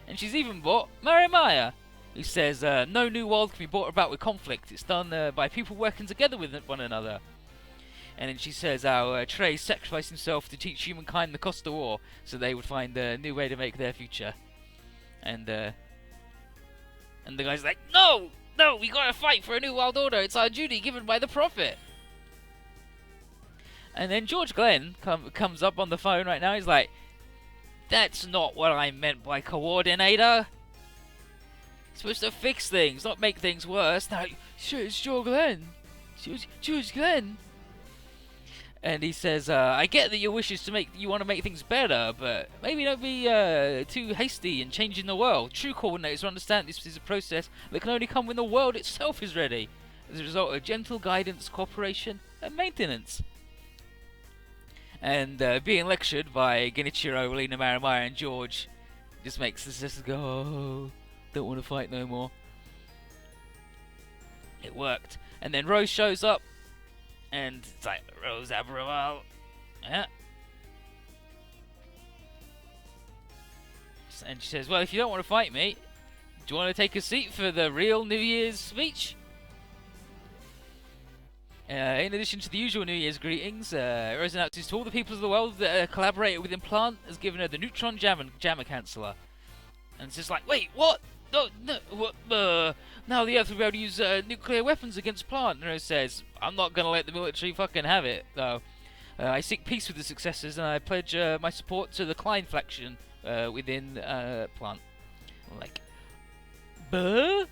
And she's even bought Marimaya, who says no new world can be brought about with conflict. It's done by people working together with one another. And then she says how Trey sacrificed himself to teach humankind the cost of war so they would find a new way to make their future. And the guy's like, no, we gotta fight for a new world order. It's our duty given by the Prophet. And then George Glenn comes up on the phone right now. He's like, that's not what I meant by coordinator. It's supposed to fix things, not make things worse. No, sure, it's George Glenn. George Glenn. And he says, I get that your wish is you want to make things better, but maybe don't be too hasty in changing the world. True coordinators understand this is a process that can only come when the world itself is ready, as a result of gentle guidance, cooperation, and maintenance. And being lectured by Genichiro, Relina, Marimaya, and George just makes the sisters go, oh, don't want to fight no more. It worked. And then Rose shows up. And it's like, Rose Abraval. Yeah. And she says, well, if you don't want to fight me, do you want to take a seat for the real New Year's speech? In addition to the usual New Year's greetings, Rose announces to all the peoples of the world that collaborated with Implant has given her the Neutron Jammer Canceller. And it's just like, wait, what? No, what? Now the Earth will be able to use nuclear weapons against Plant. And Rose says, I'm not going to let the military fucking have it, though. I seek peace with the successors, and I pledge my support to the Klein faction within Plant. I'm like, Buh?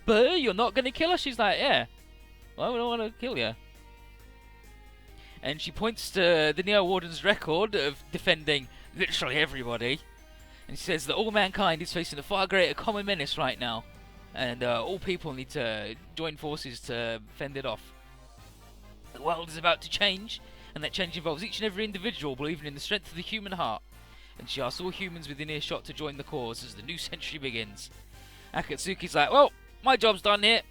You're not going to kill us? She's like, yeah. Well, I don't want to kill you. And she points to the Neo Warden's record of defending literally everybody. And she says that all mankind is facing a far greater common menace right now. And all people need to join forces to fend it off. The world is about to change, and that change involves each and every individual believing in the strength of the human heart. And she asks all humans within earshot to join the cause as the new century begins. Akatsuki's like, well, my job's done here.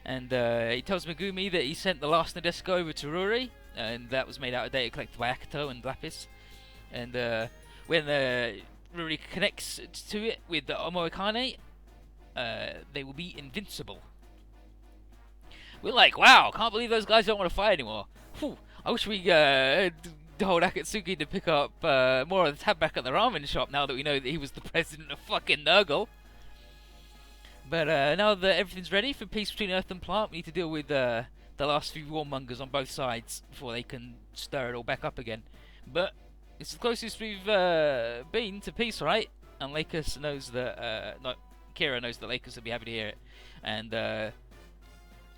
And he tells Megumi that he sent the last Nadesico over to Ruri, and that was made out of data collected by Akato and Lapis. And when Ruri connects to it with the Omoikane, they will be invincible. We're like, wow, can't believe those guys don't want to fight anymore. Whew, I wish we told Akatsuki to pick up more of the tab back at the ramen shop now that we know that he was the president of fucking Nurgle. But now that everything's ready for peace between Earth and Plant, we need to deal with the last few warmongers on both sides before they can stir it all back up again. But it's the closest we've been to peace, right? And Lakers knows that, Kira knows that Lakers will be happy to hear it. And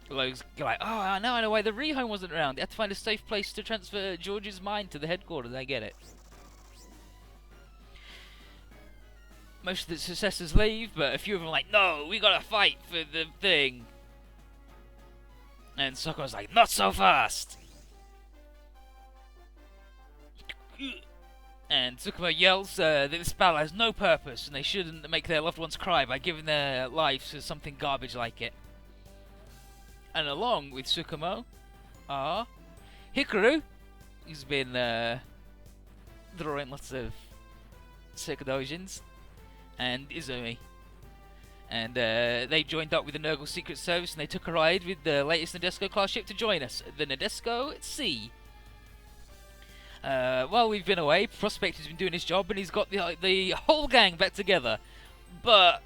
Lowe's like, oh, now I know why the rehome wasn't around. They had to find a safe place to transfer George's mind to the headquarters. I get it. most of the successors leave, but a few of them are like, no, we gotta fight for the thing. And Soko's like, not so fast! And Tsukumo yells that this battle has no purpose and they shouldn't make their loved ones cry by giving their lives to something garbage like it. And along with Tsukumo are Hikaru, who's been drawing lots of Sekudojins, and Izumi. And they joined up with the Nurgle Secret Service and they took a ride with the latest Nadesco class ship to join us, the Nadesco Sea. While we've been away, Prospect has been doing his job and he's got the whole gang back together. But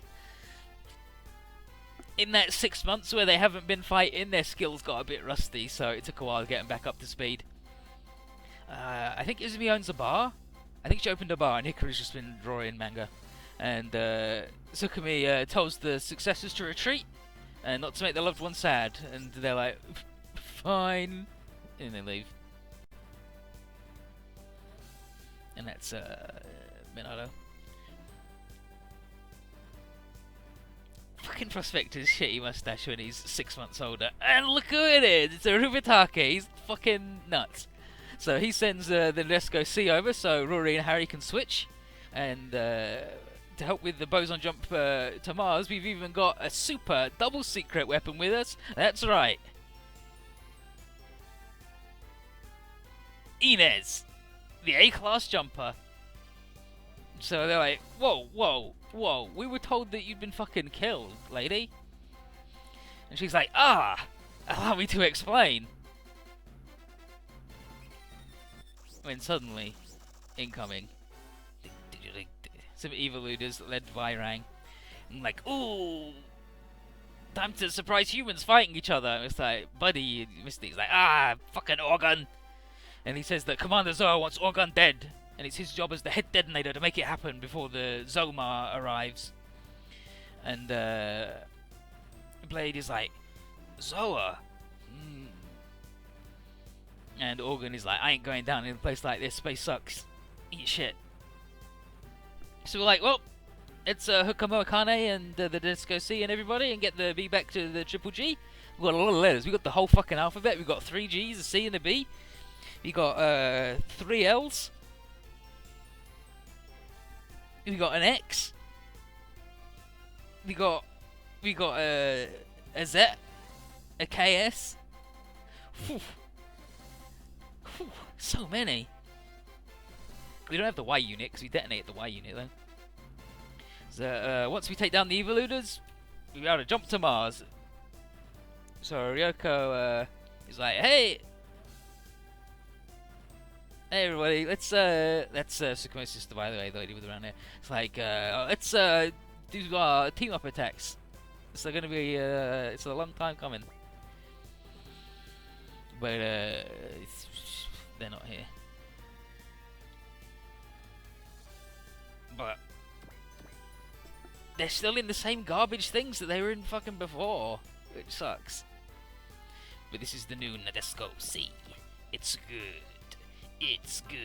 in that 6 months where they haven't been fighting, their skills got a bit rusty, so it took a while to get them back up to speed. I think Izumi owns a bar. I think she opened a bar and Hikaru's just been drawing manga. And Tsukumi tells the successors to retreat and not to make their loved ones sad. And they're like, fine. And they leave. And that's Minato. Fucking Prospector's shitty mustache when he's 6 months older. And look who it is! It's a Rubitake. He's fucking nuts. So he sends the Nadesco Sea over so Rory and Harry can switch. And to help with the boson jump to Mars, we've even got a super double secret weapon with us. That's right. Inez, the A-class jumper. So they're like, whoa, whoa, whoa, we were told that you'd been fucking killed, lady. And she's like, allow me to explain. When suddenly, incoming, some eviluders led by Rang. And like, ooh, time to surprise humans fighting each other. And it's like, buddy, you missed it. He's like, fucking Organ. And he says that Commander Zoa wants Organ dead. And it's his job as the head detonator to make it happen before the Zomar arrives. And Blade is like, Zoa? And Organ is like, I ain't going down in a place like this. Space sucks. Eat shit. So we're like, well, let's hook up Akane and the Disco C and everybody and get the B back to the Triple G. We've got a lot of letters. We've got the whole fucking alphabet. We've got 3 Gs, a C and a B. We got 3 Ls. We got an X. We got a Z, a KS. Whew. Whew. So many. We don't have the Y unit because we detonated the Y unit though. So once we take down the eviluders, we'll be able to jump to Mars. So Ryoko is like, hey everybody, let's Tsukumo's sister, by the way, the lady with the round hair. It's like, let's do our team up attacks. It's gonna be it's a long time coming. But they're not here. But they're still in the same garbage things that they were in fucking before, which sucks. But this is the new Nadesco C. It's good. It's good.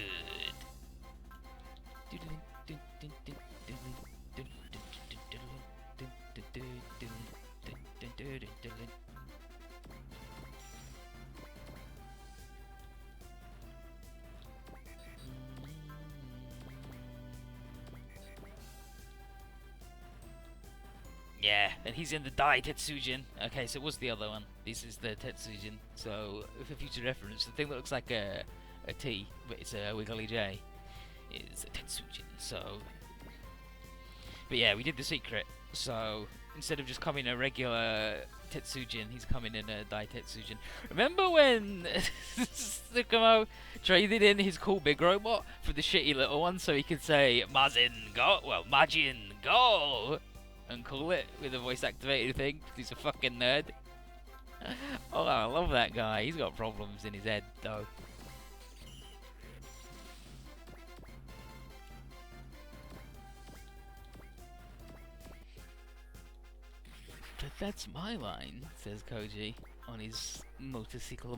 Yeah, and he's in the Dai Tetsujin. Okay, so what's the other one? This is the Tetsujin. So, for future reference, the thing that looks like a T, but it's a wiggly J, is a Tetsujin. So, but yeah, we did the secret. So, instead of just coming a regular Tetsujin, he's coming in a Dai Tetsujin. Remember when Tsukumo traded in his cool big robot for the shitty little one so he could say Majin Go! And call it with a voice activated thing. He's a fucking nerd. Oh, I love that guy. He's got problems in his head though. But that's my line, says Koji on his motorcycle.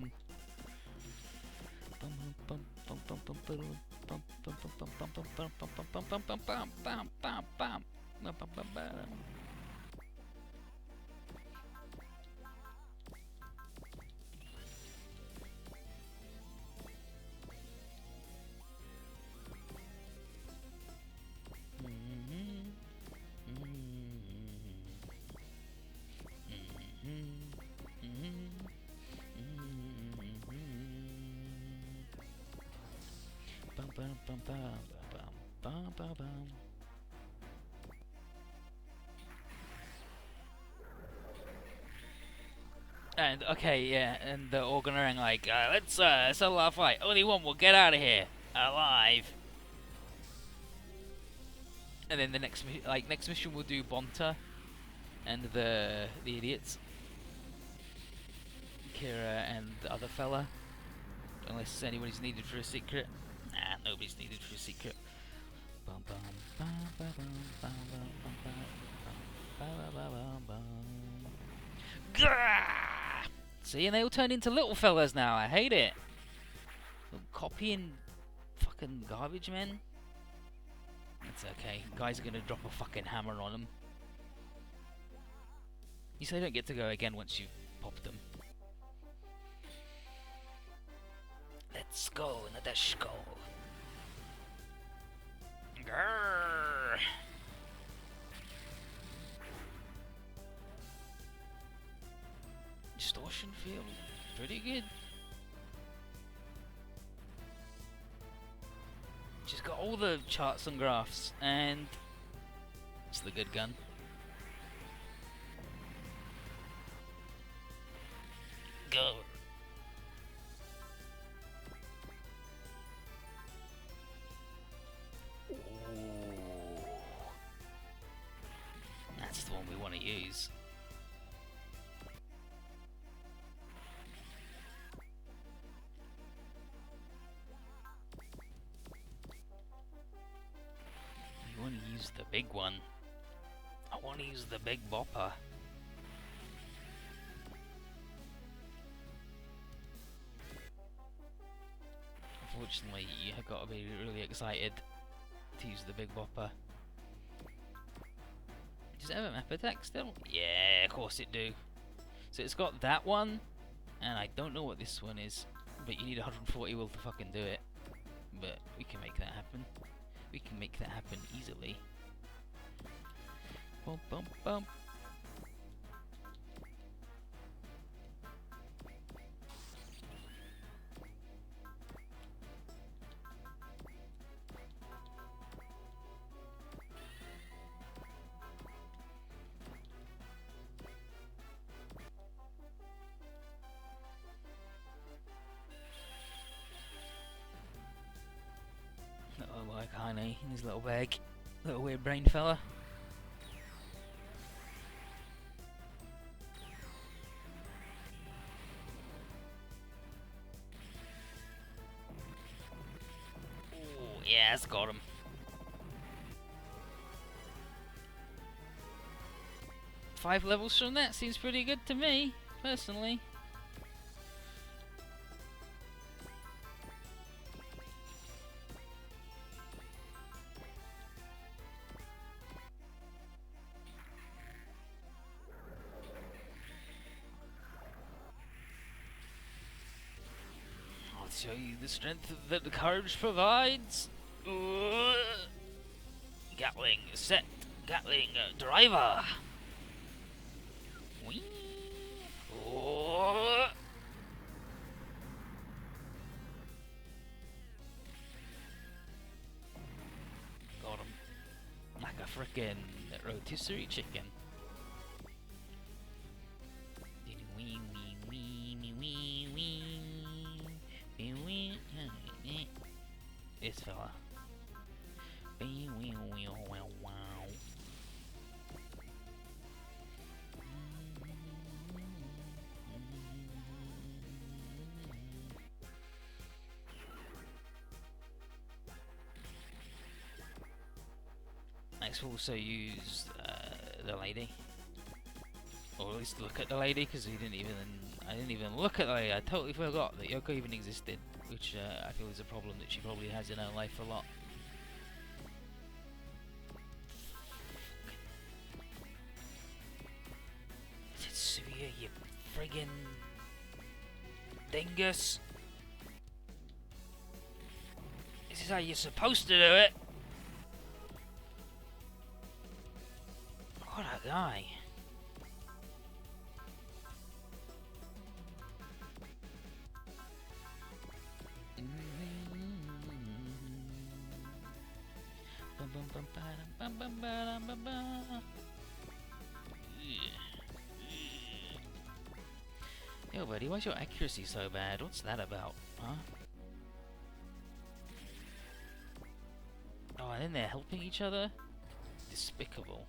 And okay, yeah, and they're all gonna like, let's settle our fight. Only one will get out of here alive. And then the next mission we'll do Bonta and the idiots, Kira and the other fella. Unless anybody's needed for a secret. Nah, nobody's needed for a secret. Gah! See, and they all turn into little fellas now. I hate it. Copying fucking garbage men. It's okay. Guys are gonna drop a fucking hammer on them. You say they don't get to go again once you've popped them. Let's go, Nadeshko. Grrr. Distortion feel pretty good. She's got all the charts and graphs, and it's the good gun. Go. Ooh. That's the one we want to use. We want to use the big one. I want to use the big bopper. Unfortunately, you have got to be really excited to use the big bopper. Does it have a map attack still? Yeah, of course it do. So it's got that one, and I don't know what this one is, but you need 140 will to fucking do it. But we can make that happen. We can make that happen easily. Bum bum bum. Oh, like Honey in his little bag. Little weird brain fella. Ooh, yeah, that's got him. Five levels from that seems pretty good to me, personally. I'll show you the strength that the courage provides. Gatling set. Gatling driver. Whee. Got him. Like a frickin' rotisserie chicken. This fella. Next we'll also use the lady. Or at least look at the lady, because I didn't even look at the lady. I totally forgot that Yoko even existed, which I feel is a problem that she probably has in her life a lot. friggin' dingus. This is how you're supposed to do it. What a guy. Yo, buddy, why's your accuracy so bad? What's that about, huh? Oh, and then they're helping each other? Despicable.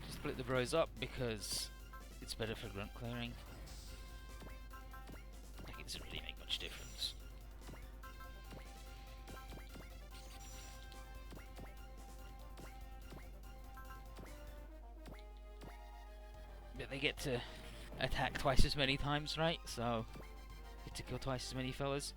Split the bros up because it's better for grunt clearing. Like, it doesn't really make much difference. But they get to attack twice as many times, right? So, get to kill twice as many fellas.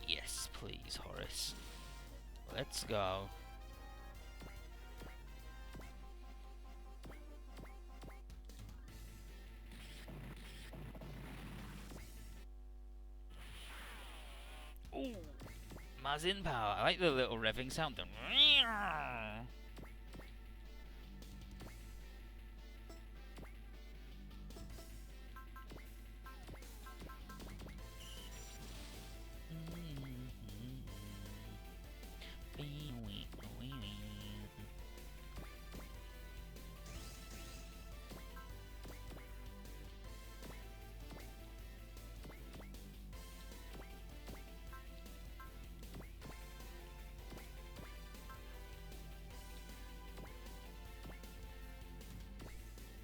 Yes, please, Horace. Let's go. Ooh, Mazin power. I like the little revving sound.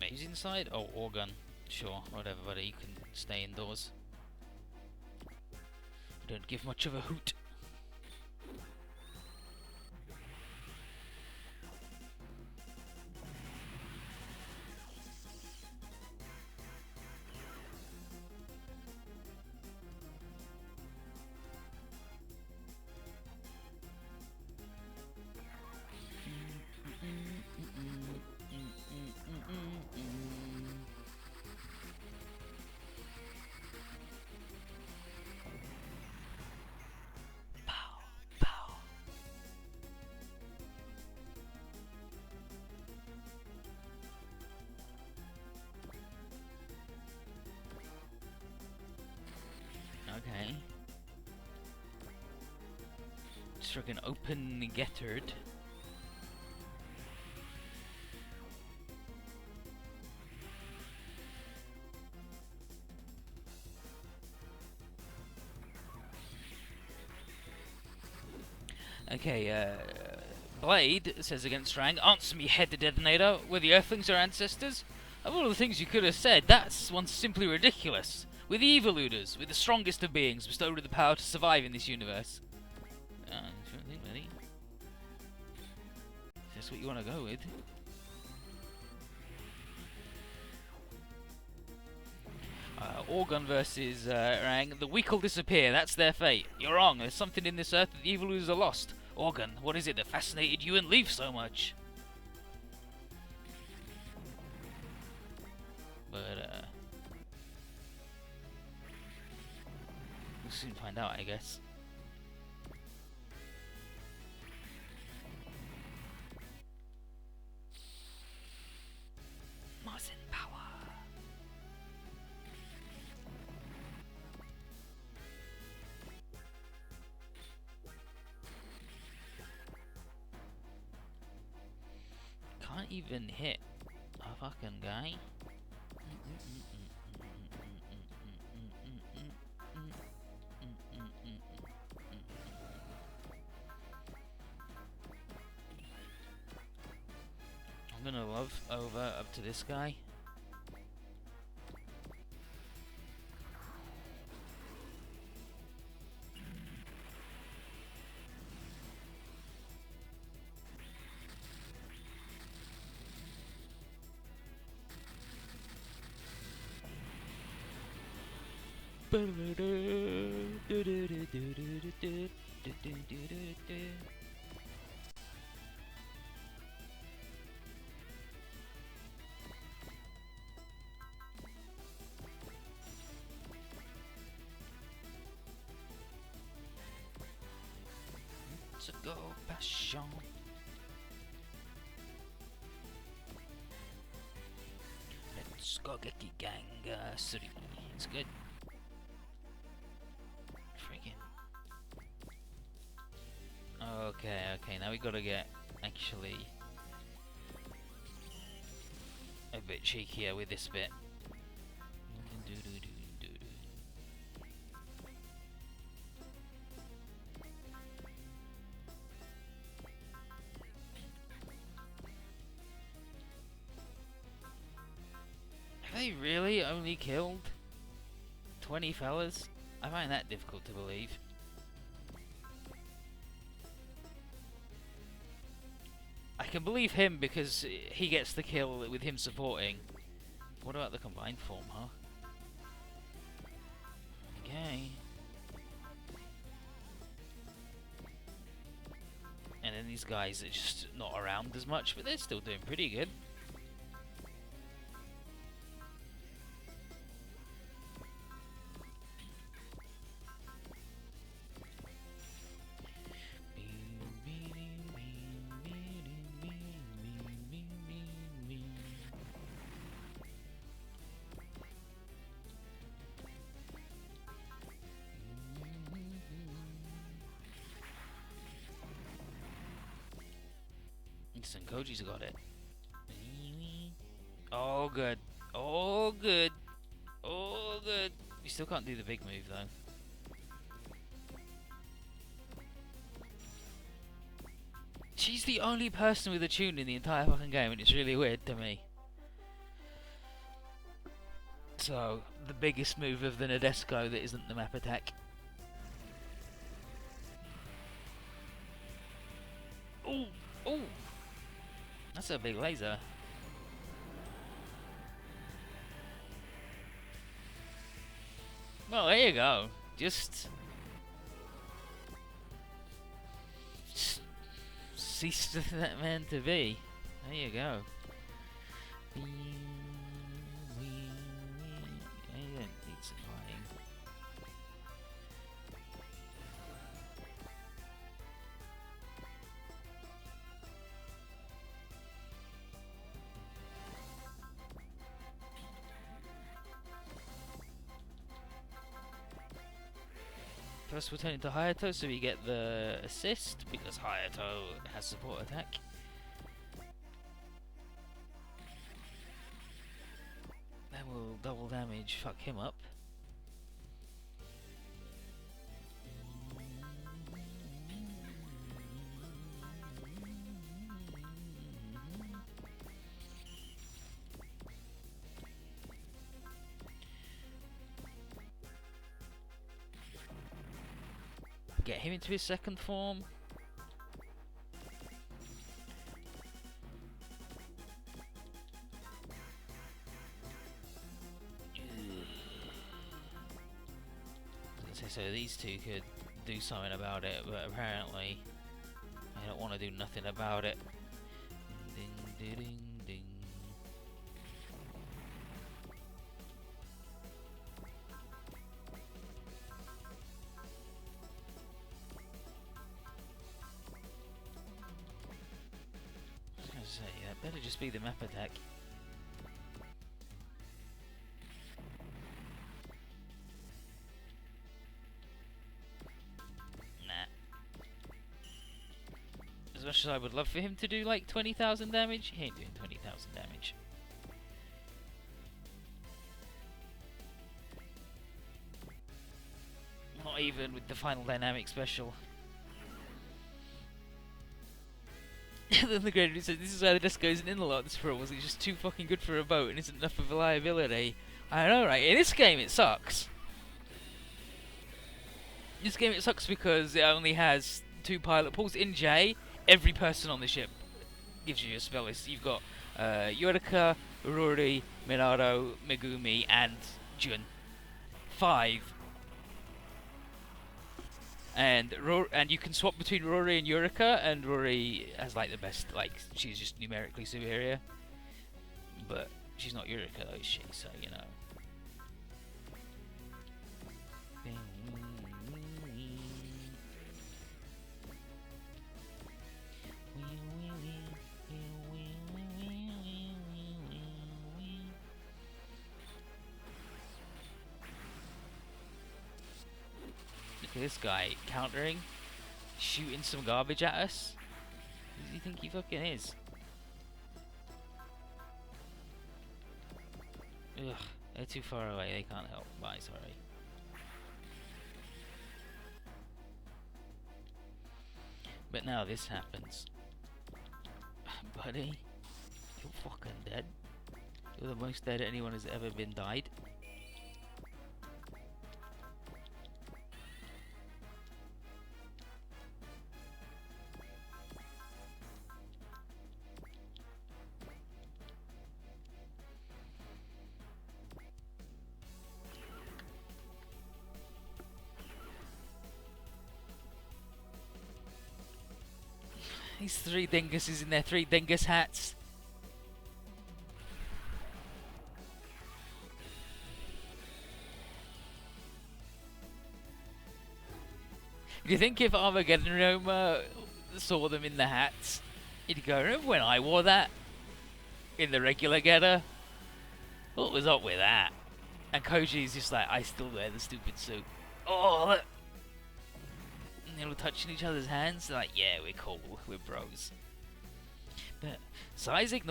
Who's inside? Oh, organ. Sure, whatever, buddy. You can stay indoors. Don't give much of a hoot. Okay. Just fucking open Gettard. Okay, Blade says against Rang, answer me, head the detonator. Were the Earthlings our ancestors? Of all the things you could have said, that's one simply ridiculous. We're the eviluders, we're the strongest of beings, bestowed with the power to survive in this universe. Really? Is this what you want to go with? Orgon versus Rang. The weak will disappear, that's their fate. You're wrong, there's something in this earth that the eviluders are lost. Orgon, what is it that fascinated you and Leaf so much? But, we'll soon find out, I guess. Mazin power. Can't even hit a fucking guy. I'm gonna love over up to this guy. To go passion. Let's go Geki Gang City. It's good. Freaking. Okay, now we gotta get actually a bit cheekier with this bit. Have they really only killed 20 fellas? I find that difficult to believe. I can believe him because he gets the kill with him supporting. What about the combined form, huh? Okay. And then these guys are just not around as much, but they're still doing pretty good. Instant Koji's got it. Oh good. Oh good. Oh good. You still can't do the big move though. She's the only person with a tune in the entire fucking game, and it's really weird to me. So, the biggest move of the Nadesco that isn't the map attack. Ooh! Ooh! That's a big laser. Well, there you go. Just cease to that man to be. There you go. I don't need some fighting. First we'll turn into Hayato so we get the assist, because Hayato has support attack. Then we'll double damage, fuck him up. Get him into his second form. So these two could do something about it, but apparently I don't want to do nothing about it. Ding, ding, ding, ding. I was going to say, that better just be the map attack. As much as I would love for him to do like 20,000 damage, he ain't doing 20,000 damage. Not even with the final dynamic special. Then the Great said, this is why the disc isn't in a lot of this pro, was it's just too fucking good for a boat and isn't enough of a liability. I know, right? In this game it sucks. This game it sucks because it only has 2 pilot pools. In J, every person on the ship gives you a spell list. You've got Yorika, Ururi, Minado, Megumi, and Jun. 5 And and you can swap between Rory and Yurika, and Rory has like the best, like she's just numerically superior, but she's not Yurika though, is she? So you know. Look at this guy countering, shooting some garbage at us. Who does he think he fucking is? Ugh, they're too far away, they can't help. Bye, sorry. But now this happens. Buddy, you're fucking dead. You're the most dead anyone has ever been died. These three dinguses in their three dingus hats. Do you think if Armageddon Roma saw them in the hats, he'd go, remember when I wore that? In the regular getter? What was up with that? And Koji's just like, I still wear the stupid suit. Oh, look! And they're all touching each other's hands. They're like, yeah, we're cool, we're bros. But Isaac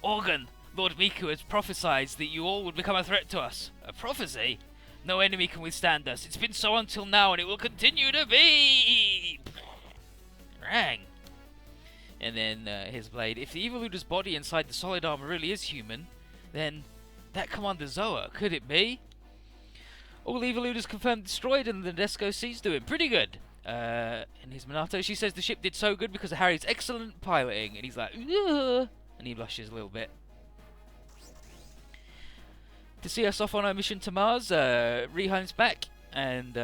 Organ, Lord Miku has prophesied that you all would become a threat to us. A prophecy? No enemy can withstand us. It's been so until now, and it will continue to be. Rang. And then his blade. If the Evoluder's body inside the solid armor really is human, then that Commander Zoa, could it be? All Evoluders confirmed destroyed, and the Nadesco C's doing pretty good. In his Minato, she says the ship did so good because of Harry's excellent piloting, and he's like, ugh, and he blushes a little bit. To see us off on our mission to Mars, Rihan's back, and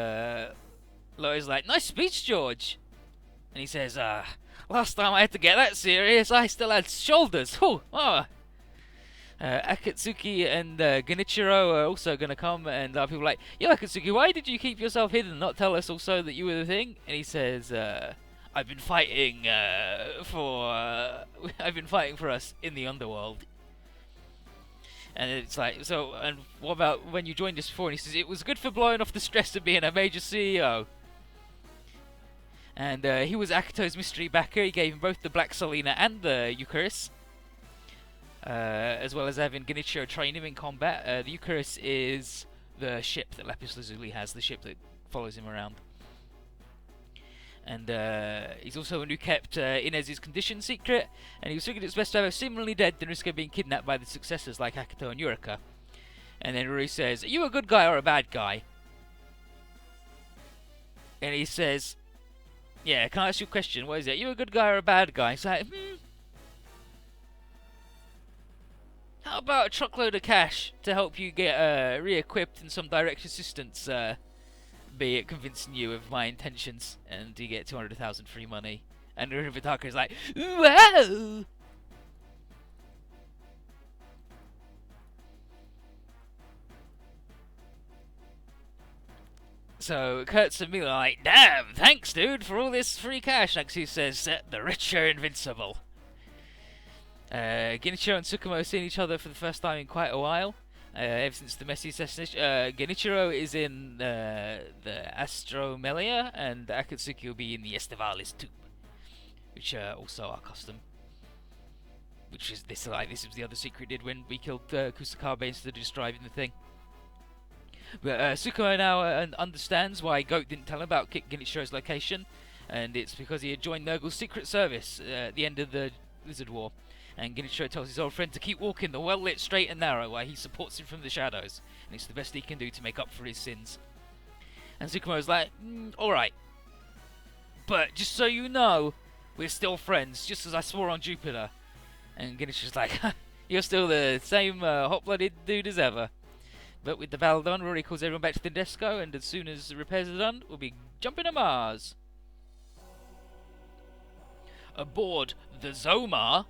Loi's like, nice speech, George. And he says, last time I had to get that serious, I still had shoulders. Whew, oh. Akatsuki and Genichiro are also going to come, and people are like, yo, Akatsuki, why did you keep yourself hidden and not tell us also that you were the thing? And he says, I've been fighting I've been fighting for us in the underworld. And it's like, so, and what about when you joined us before? And he says, it was good for blowing off the stress of being a major CEO. And he was Akito's mystery backer. He gave him both the Black Selena and the Eucharis. As well as having Genichiro train him in combat. The Eucharis is the ship that Lapis Lazuli has, the ship that follows him around. And he's also one who kept Inez's condition secret, and he was figured it's best to have her seemingly dead than risk her being kidnapped by the successors like Akito and Yurika. And then Rui says, are you a good guy or a bad guy? And he says, yeah, can I ask you a question? What is it? Are you a good guy or a bad guy? He's like, how about a truckload of cash to help you get re-equipped and some direct assistance, be it convincing you of my intentions, and you get 200,000 free money. And Rivitaka is like, wow! So Kurtz and Mila are like, damn, thanks dude for all this free cash. Naxu says, the rich are invincible. Genichiro and Tsukumo have seen each other for the first time in quite a while. Ever since the Messi assassination. Genichiro is in the Astromelia, and Akatsuki will be in the Estivalis too, which also are custom. Which is this was the other secret we did when we killed Kusakabe instead of just driving the thing. But Tsukumo now understands why Goat didn't tell him about Genichiro's location, and it's because he had joined Nurgle's secret service at the end of the Lizard War. And Genichiro tells his old friend to keep walking the well-lit straight and narrow while he supports him from the shadows. And it's the best he can do to make up for his sins. And Tsukumo's like, alright. But just so you know, we're still friends, just as I swore on Jupiter. And Genichiro's like, you're still the same hot-blooded dude as ever. But with the battle done, Rory calls everyone back to the Desco, and as soon as the repairs are done, we'll be jumping to Mars. Aboard the Zomar,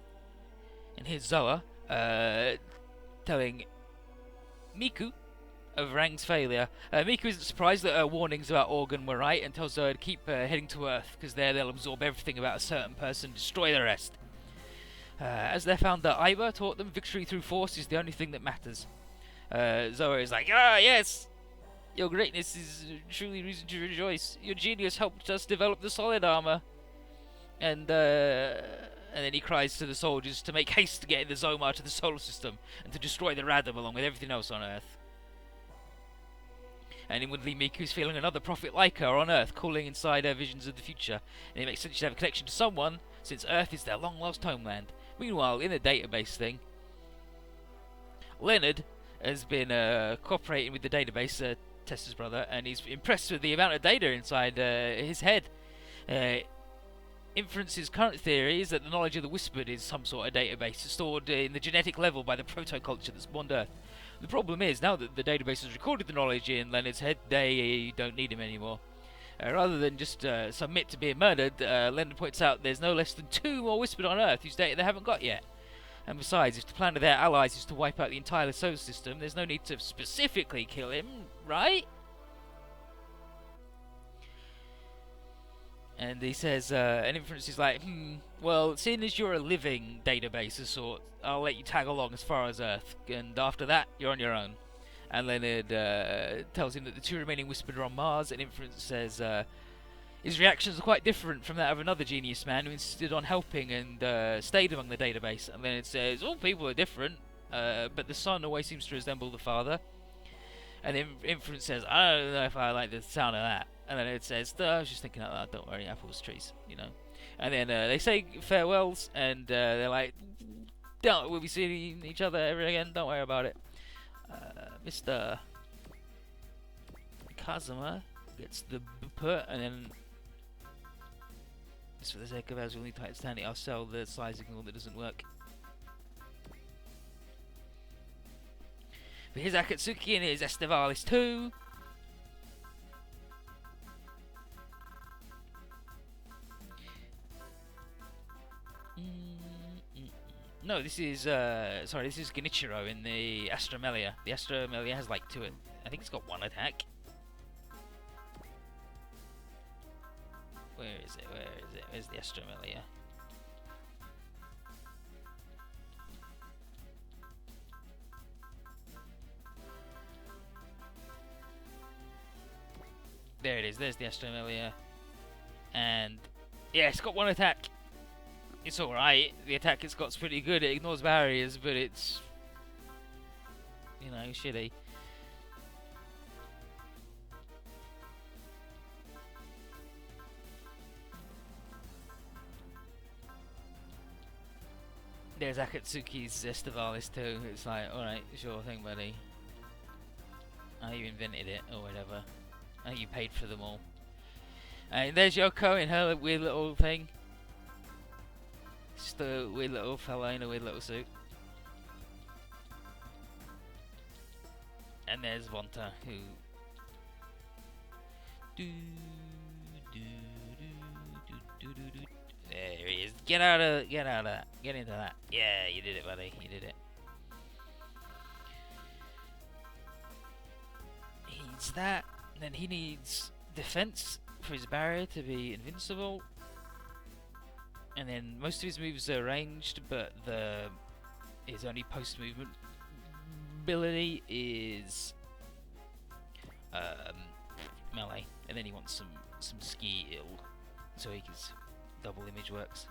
and here's Zoa telling Miku of Rang's failure. Miku isn't surprised that her warnings about Organ were right, and tells her to keep heading to Earth, because there they'll absorb everything about a certain person and destroy the rest. As they found that Aiba taught them victory through force is the only thing that matters. Zoa is like, ah, yes! Your greatness is truly reason to rejoice. Your genius helped us develop the solid armor. And then he cries to the soldiers to make haste to get the Zomar to the solar system and to destroy the Radam along with everything else on Earth. And inwardly, Miku's feeling another prophet like her on Earth, calling inside her visions of the future. And it makes sense to have a connection to someone, since Earth is their long-lost homeland. Meanwhile, in the database thing, Leonard has been cooperating with the database, Tessa's brother, and he's impressed with the amount of data inside his head. Inference's current theory is that the knowledge of the Whispered is some sort of database stored in the genetic level by the proto-culture that spawned Earth. The problem is, now that the database has recorded the knowledge in Leonard's head, they don't need him anymore. Rather than just submit to being murdered, Leonard points out there's no less than 2 more Whispered on Earth whose data they haven't got yet. And besides, if the plan of their allies is to wipe out the entire solar system, there's no need to specifically kill him, right? And he says, and Inference is like, well, seeing as you're a living database of sort, I'll let you tag along as far as Earth, and after that, you're on your own. And Leonard tells him that the 2 remaining Whispered are on Mars, and Inference says his reactions are quite different from that of another genius man who insisted on helping and stayed among the database. And Leonard says, all people are different, but the son always seems to resemble the father. And then Inference says, I don't know if I like the sound of that. And then it says, I was just thinking out loud, don't worry, apples, trees, you know. And then they say farewells, and they're like, we'll be seeing each other ever again, don't worry about it. Mr. Kazuma gets the put, and then, just for the sake of as we'll need to understand it, I'll sell the size signal that doesn't work. But here's Akatsuki, and here's Estevalis too. No, this is this is Genichiro in the Astromelia. The Astromelia has like 2. I think it's got 1 attack. Where is it? Where is it? Where's the Astromelia? There it is. There's the Astromelia, and yeah, it's got 1 attack. It's alright, the attack it's got's pretty good, it ignores barriers, but it's, you know, shitty. There's Akatsuki's Estevalis too, it's like, alright, sure thing buddy. Oh, you invented it, or whatever. Oh, you paid for them all. And there's Yoko in her weird little thing. Just a weird little fella in a weird little suit. And there's Vonta, who... There he is. Get out of that. Get into that. Yeah, you did it, buddy. You did it. He needs that. Then he needs defense for his barrier to be invincible. And then most of his moves are ranged, but his only post-movement ability is melee. And then he wants some skill, so he gets double image works.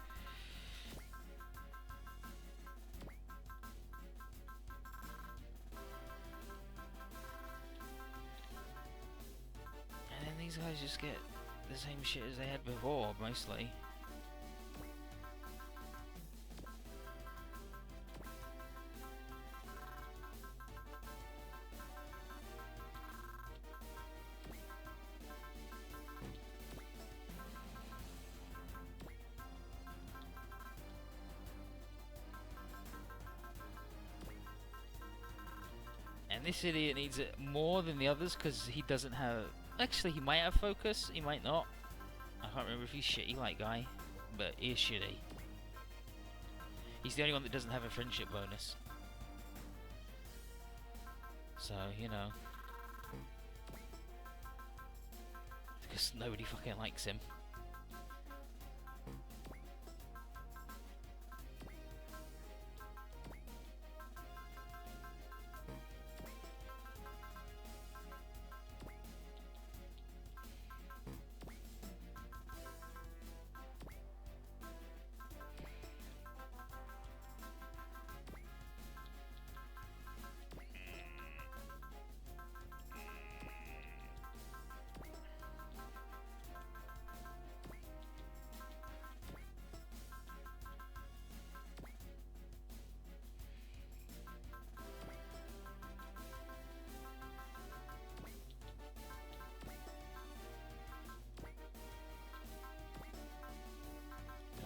And then these guys just get the same shit as they had before, mostly. And This idiot needs it more than the others because he doesn't have... Actually, he might have focus, he might not. I can't remember if he's shitty like Guy, but he is shitty. He's the only one that doesn't have a friendship bonus. So, you know. Because nobody fucking likes him.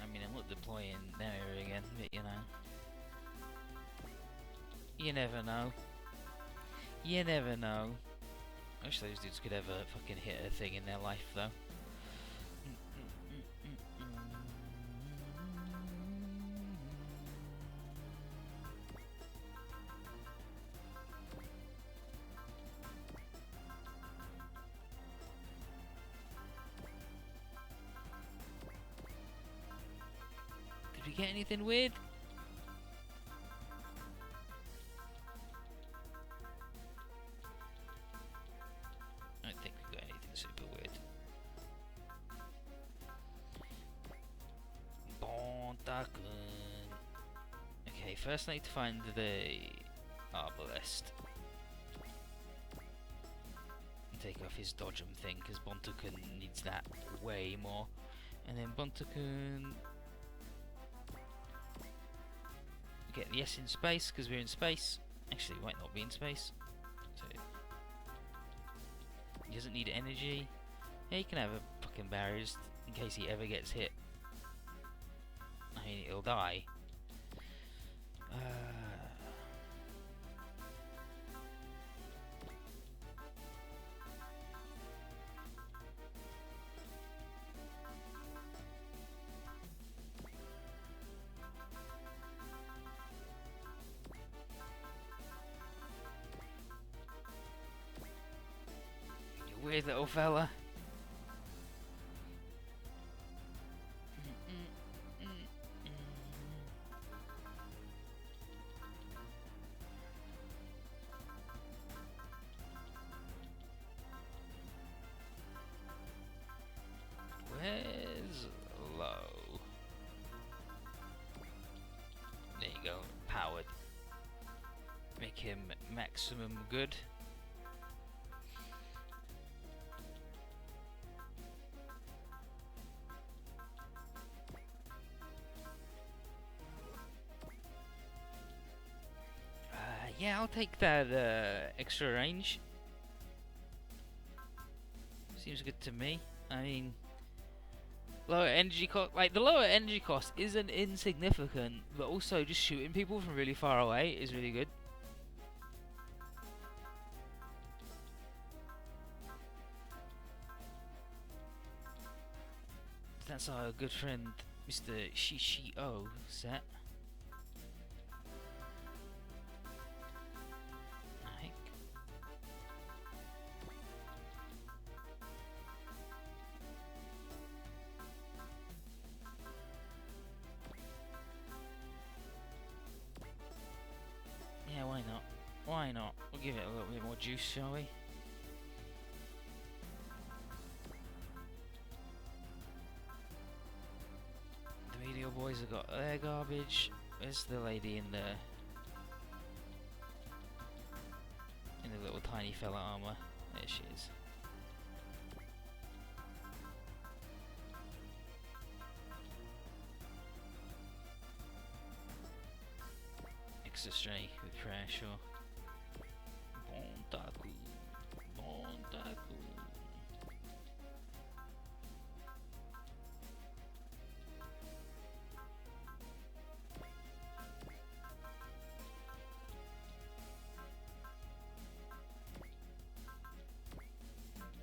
I mean, I'm not deploying there again, but you know. You never know. You never know. I wish those dudes could ever fucking hit a thing in their life, though. Did we get anything weird? I don't think we got anything super weird. Bontakun. Okay, first I need to find the arbalest. And take off his dodgem thing, because Bontakun needs that way more. And then Bontakun... Get the S in space, because we're in space. Actually, we might not be in space. So he doesn't need energy. Yeah, he can have a fucking barriers in case he ever gets hit. I mean, he'll die. You weird little fella. Where's low? There you go, powered. Make him maximum good. Yeah, I'll take that extra range. Seems good to me. I mean, lower energy cost, like the lower energy cost isn't insignificant, but also just shooting people from really far away is really good. That's our good friend Mr. Shishio set. Yeah, why not? Why not? We'll give it a little bit more juice, shall we? The Meteor boys have got their garbage. Where's the lady in the little tiny fella armor? There she is. Extra stray with prayer, sure. Bontaku. Bontaku.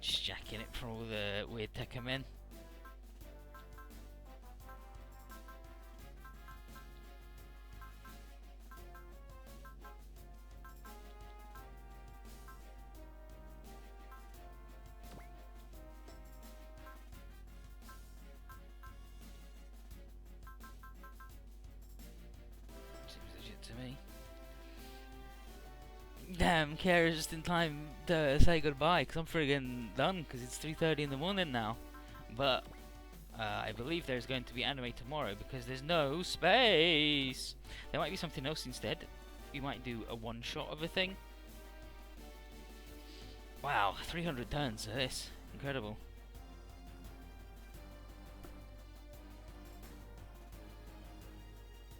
Just jacking it for all the weird Tekka men. Seems legit to me. Damn, Kara's just in time to say goodbye, because I'm friggin' done, because it's 3:30 in the morning now. But I believe there's going to be anime tomorrow, because there's no space. There might be something else instead. We might do a one-shot of a thing. Wow, 300 turns for this. Incredible.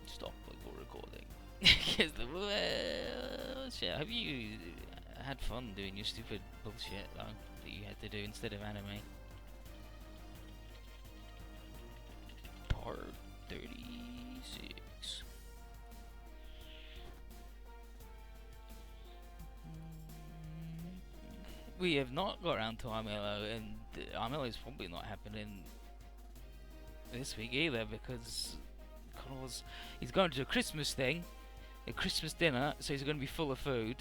Stop recording. Because shit, have you had fun doing your stupid bullshit though that you had to do instead of anime? Part 36. We have not got around to Armello, and Armello is probably not happening this week either, because he's going to a Christmas thing, a Christmas dinner, so he's going to be full of food.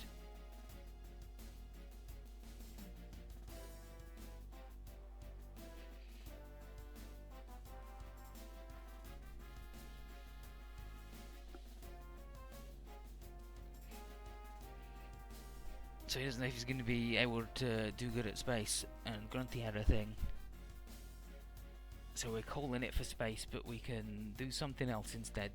So he doesn't know if he's going to be able to do good at space, and Grunty had a thing. So we're calling it for space, but we can do something else instead.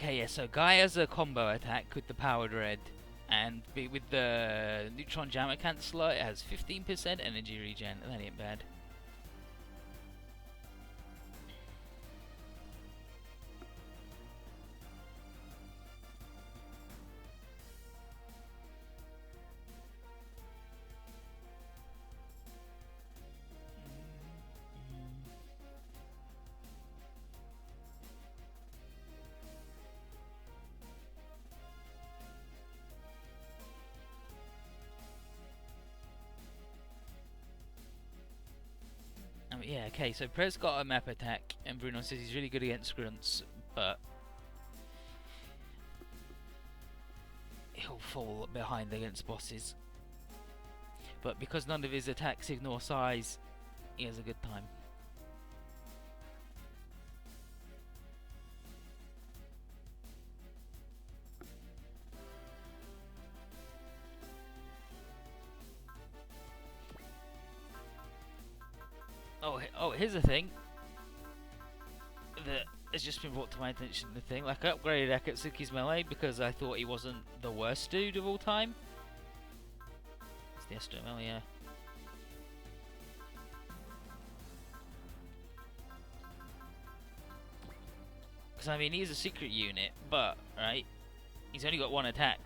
Okay, yeah, so Guy has a combo attack with the Powered Red, and with the Neutron Jammer Canceller, it has 15% energy regen, and that ain't bad. Yeah, okay, so Prez got a map attack, and Bruno says he's really good against grunts, but he'll fall behind against bosses. But because none of his attacks ignore size, he has a good time. Oh, here's a thing that has just been brought to my attention. The thing, like, I upgraded Akatsuki's melee because I thought he wasn't the worst dude of all time. It's the Astro melee, yeah. Because, I mean, he's a secret unit, but, right, he's only got one attack.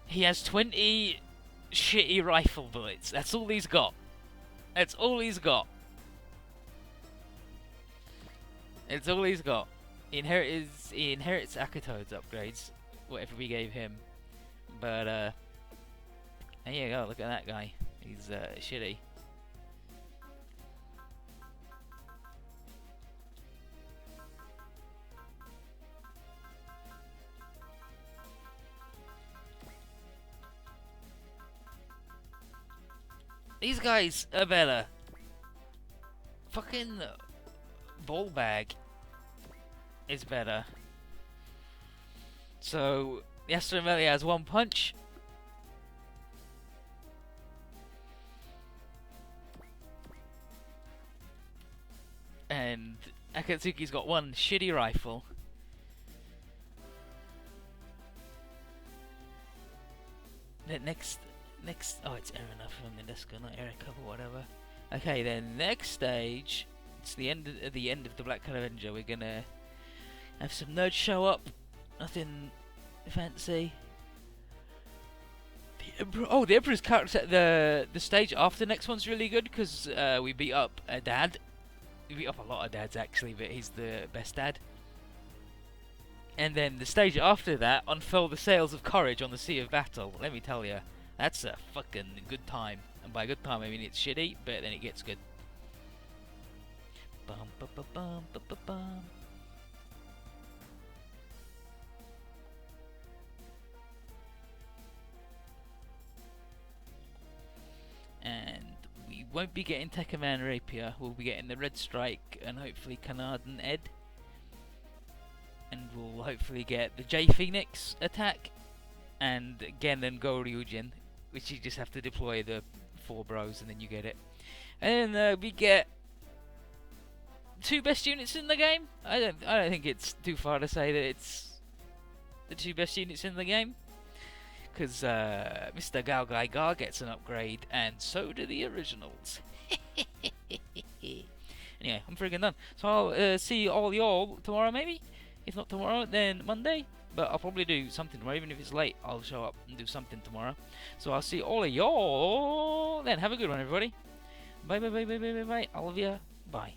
He has 20 shitty rifle bullets. That's all he's got. That's all he's got. It's all he's got. He inherits Akato's upgrades, whatever we gave him. But there you go. Look at that guy. He's shitty. These guys are better. Fucking ball bag is better. So Yasuo Melee has one punch. And Akatsuki's got one shitty rifle. The next, oh, it's Erina from the Disco, not Erika or whatever. Okay, then next stage it's the end of the Black Cat Avenger. We're gonna have some nerds show up. Nothing fancy. The Emperor's character at the stage after the next one's really good because we beat up a dad. We beat up a lot of dads actually, but he's the best dad. And then the stage after that, unfurl the sails of courage on the sea of battle. Let me tell you, that's a fucking good time. And by good time I mean it's shitty, but then it gets good. Bum ba ba bum ba ba bum. And we won't be getting Tekkaman Rapier, we'll be getting the Red Strike and hopefully Kanardan Ed. And we'll hopefully get the J Phoenix attack and again then Go Ryujin, which you just have to deploy the 4 bros and then you get it. And then we get 2 best units in the game. I don't think it's too far to say that it's the 2 best units in the game. Because Mr. Gao Gai Gar gets an upgrade, and so do the originals. Anyway, I'm freaking done. So I'll see all y'all tomorrow, maybe? If not tomorrow, then Monday. But I'll probably do something tomorrow, even if it's late. I'll show up and do something tomorrow. So I'll see all of y'all then. Have a good one, everybody. Bye, bye, bye, bye, bye, bye, bye. I love ya. Bye.